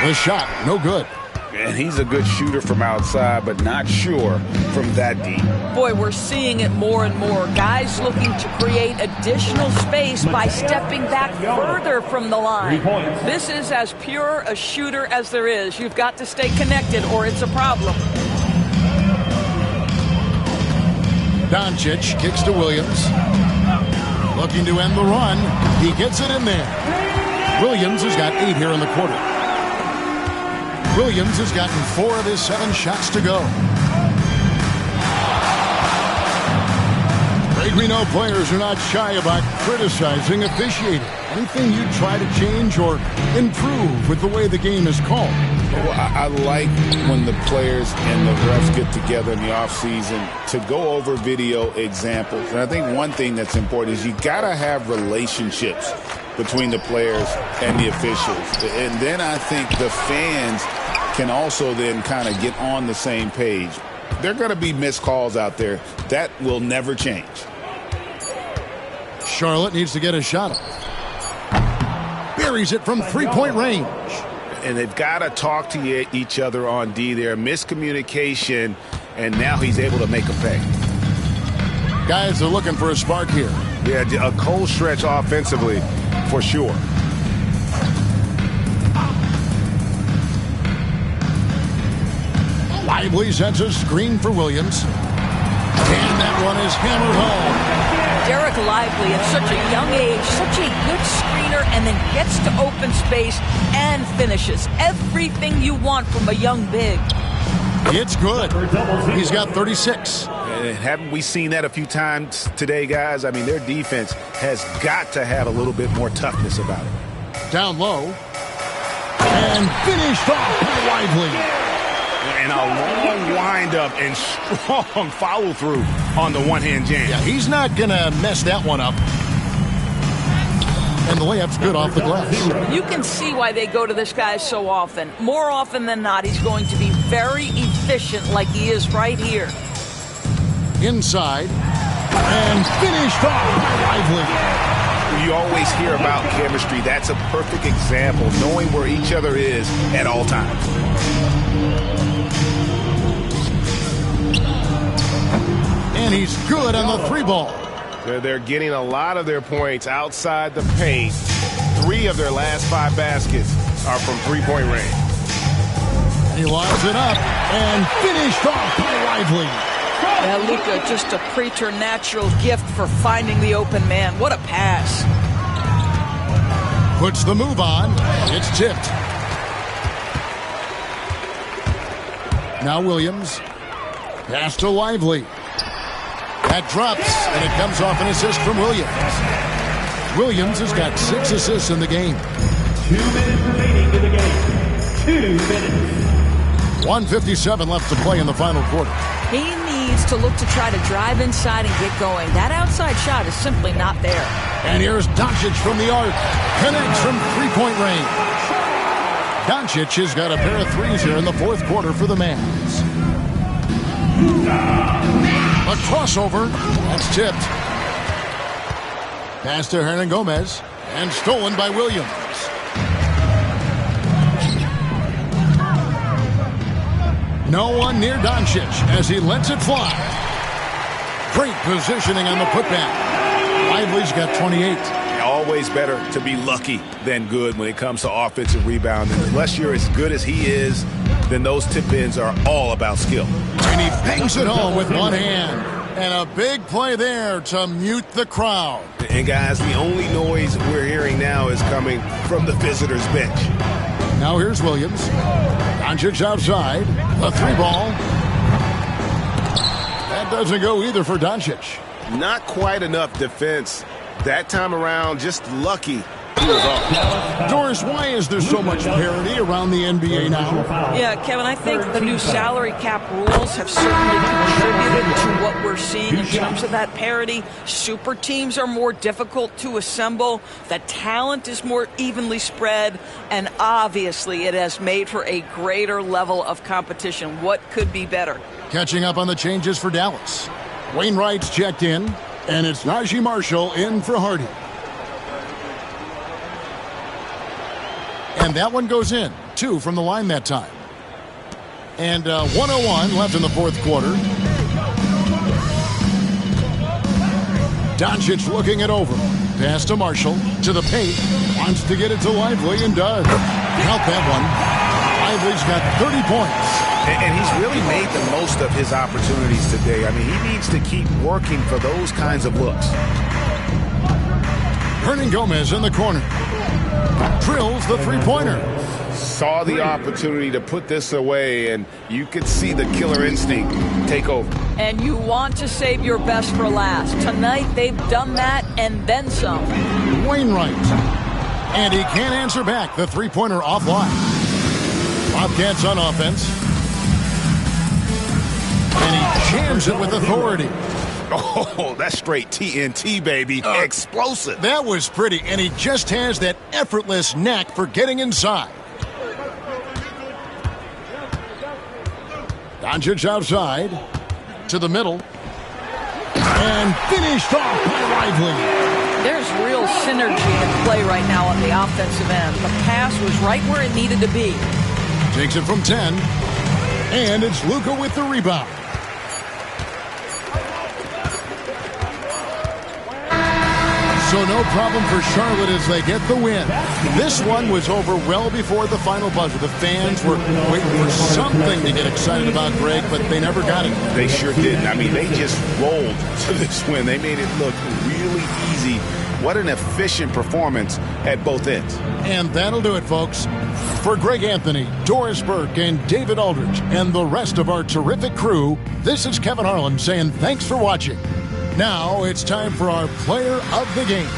The shot, no good. And he's a good shooter from outside, but not sure from that deep. Boy, we're seeing it more and more. Guys looking to create additional space by stepping back further from the line. This is as pure a shooter as there is. You've got to stay connected or it's a problem. Doncic kicks to Williams. Looking to end the run. He gets it in there. Williams has got 8 here in the quarter. Williams has gotten 4 of his 7 shots to go. Greg, we know players are not shy about criticizing officiating. Anything you try to change or improve with the way the game is called? Well, I like when the players and the refs get together in the offseason to go over video examples. And I think one thing that's important is you got to have relationships between the players and the officials. And then I think the fans can also then kind of get on the same page. There are going to be missed calls out there. That will never change. Charlotte needs to get a shot up. Buries it from three-point range. And they've got to talk to each other on D there. Miscommunication, and now he's able to make a pay. Guys are looking for a spark here. Yeah, a cold stretch offensively, for sure. Lively sets a screen for Williams. And that one is hammered home. Derek Lively at such a young age, such a good screener, and then gets to open space and finishes. Everything you want from a young big. It's good. He's got 36. And haven't we seen that a few times today, guys? I mean, their defense has got to have a little bit more toughness about it. Down low. And finished off by Lively. And a long windup and strong follow-through on the one-hand jam. Yeah, he's not going to mess that one up. And the layup's good off the glass. You can see why they go to this guy so often. More often than not, he's going to be very efficient like he is right here. Inside. And finished off by Lively. You always hear about chemistry. That's a perfect example, knowing where each other is at all times. And he's good on the 3-ball. They're getting a lot of their points outside the paint. 3 of their last 5 baskets are from three-point range. He lines it up and finished off by Lively. Yeah, Luka, just a preternatural gift for finding the open man. What a pass. Puts the move on. It's tipped. Now Williams. Pass to Lively. That drops, and it comes off an assist from Williams. Williams has got 6 assists in the game. 2 minutes remaining in the game. 2 minutes. 1:57 left to play in the final quarter. He needs to look to try to drive inside and get going. That outside shot is simply not there. And here's Doncic from the arc. Connects from three-point range. Doncic has got a pair of threes here in the fourth quarter for the Mavs. A crossover. That's tipped. Pass to Hernan Gomez. And stolen by Williams. No one near Doncic as he lets it fly. Great positioning on the putback. Lively's got 28. Always better to be lucky than good when it comes to offensive rebounding. Unless you're as good as he is, then those tip-ins are all about skill. And he bangs it home with one hand. And a big play there to mute the crowd. And guys, the only noise we're hearing now is coming from the visitors' bench. Now here's Williams. Doncic's outside. The 3-ball. That doesn't go either for Doncic. Not quite enough defense. That time around, just lucky. He was off. Doris, why is there so much parity around the NBA now? Yeah, Kevin, I think the new salary cap rules have certainly contributed to what we're seeing in terms of that parity. Super teams are more difficult to assemble. The talent is more evenly spread. And obviously, it has made for a greater level of competition. What could be better? Catching up on the changes for Dallas. Wainwright's checked in, and it's Najee Marshall in for Hardy. And that one goes in. 2 from the line that time. And 1:01 left in the fourth quarter. Doncic looking it over. Pass to Marshall. To the paint. Wants to get it to Lively and does. Count that one. Lively's got 30 points. And he's really made the most of his opportunities today. I mean, he needs to keep working for those kinds of looks. Hernan Gomez in the corner. Drills the three-pointer. Saw the opportunity to put this away, and you could see the killer instinct take over. And you want to save your best for last. Tonight, they've done that and then some. Wainwright. And he can't answer back. The three-pointer offline. Bobcats on offense. And he jams it with authority. Oh, that's straight TNT, baby. Explosive. That was pretty, and he just has that effortless knack for getting inside. Doncic outside to the middle. And finished off by Lively. There's real synergy in play right now on the offensive end. The pass was right where it needed to be. Takes it from 10. And it's Luka with the rebound. So no problem for Charlotte as they get the win. This one was over well before the final buzzer. The fans were waiting for something to get excited about, Greg, but they never got it. They sure didn't. I mean, they just rolled to this win. They made it look really easy. What an efficient performance at both ends. And that'll do it, folks. For Greg Anthony, Doris Burke, and David Aldridge, and the rest of our terrific crew, this is Kevin Harlan saying thanks for watching. Now it's time for our player of the game.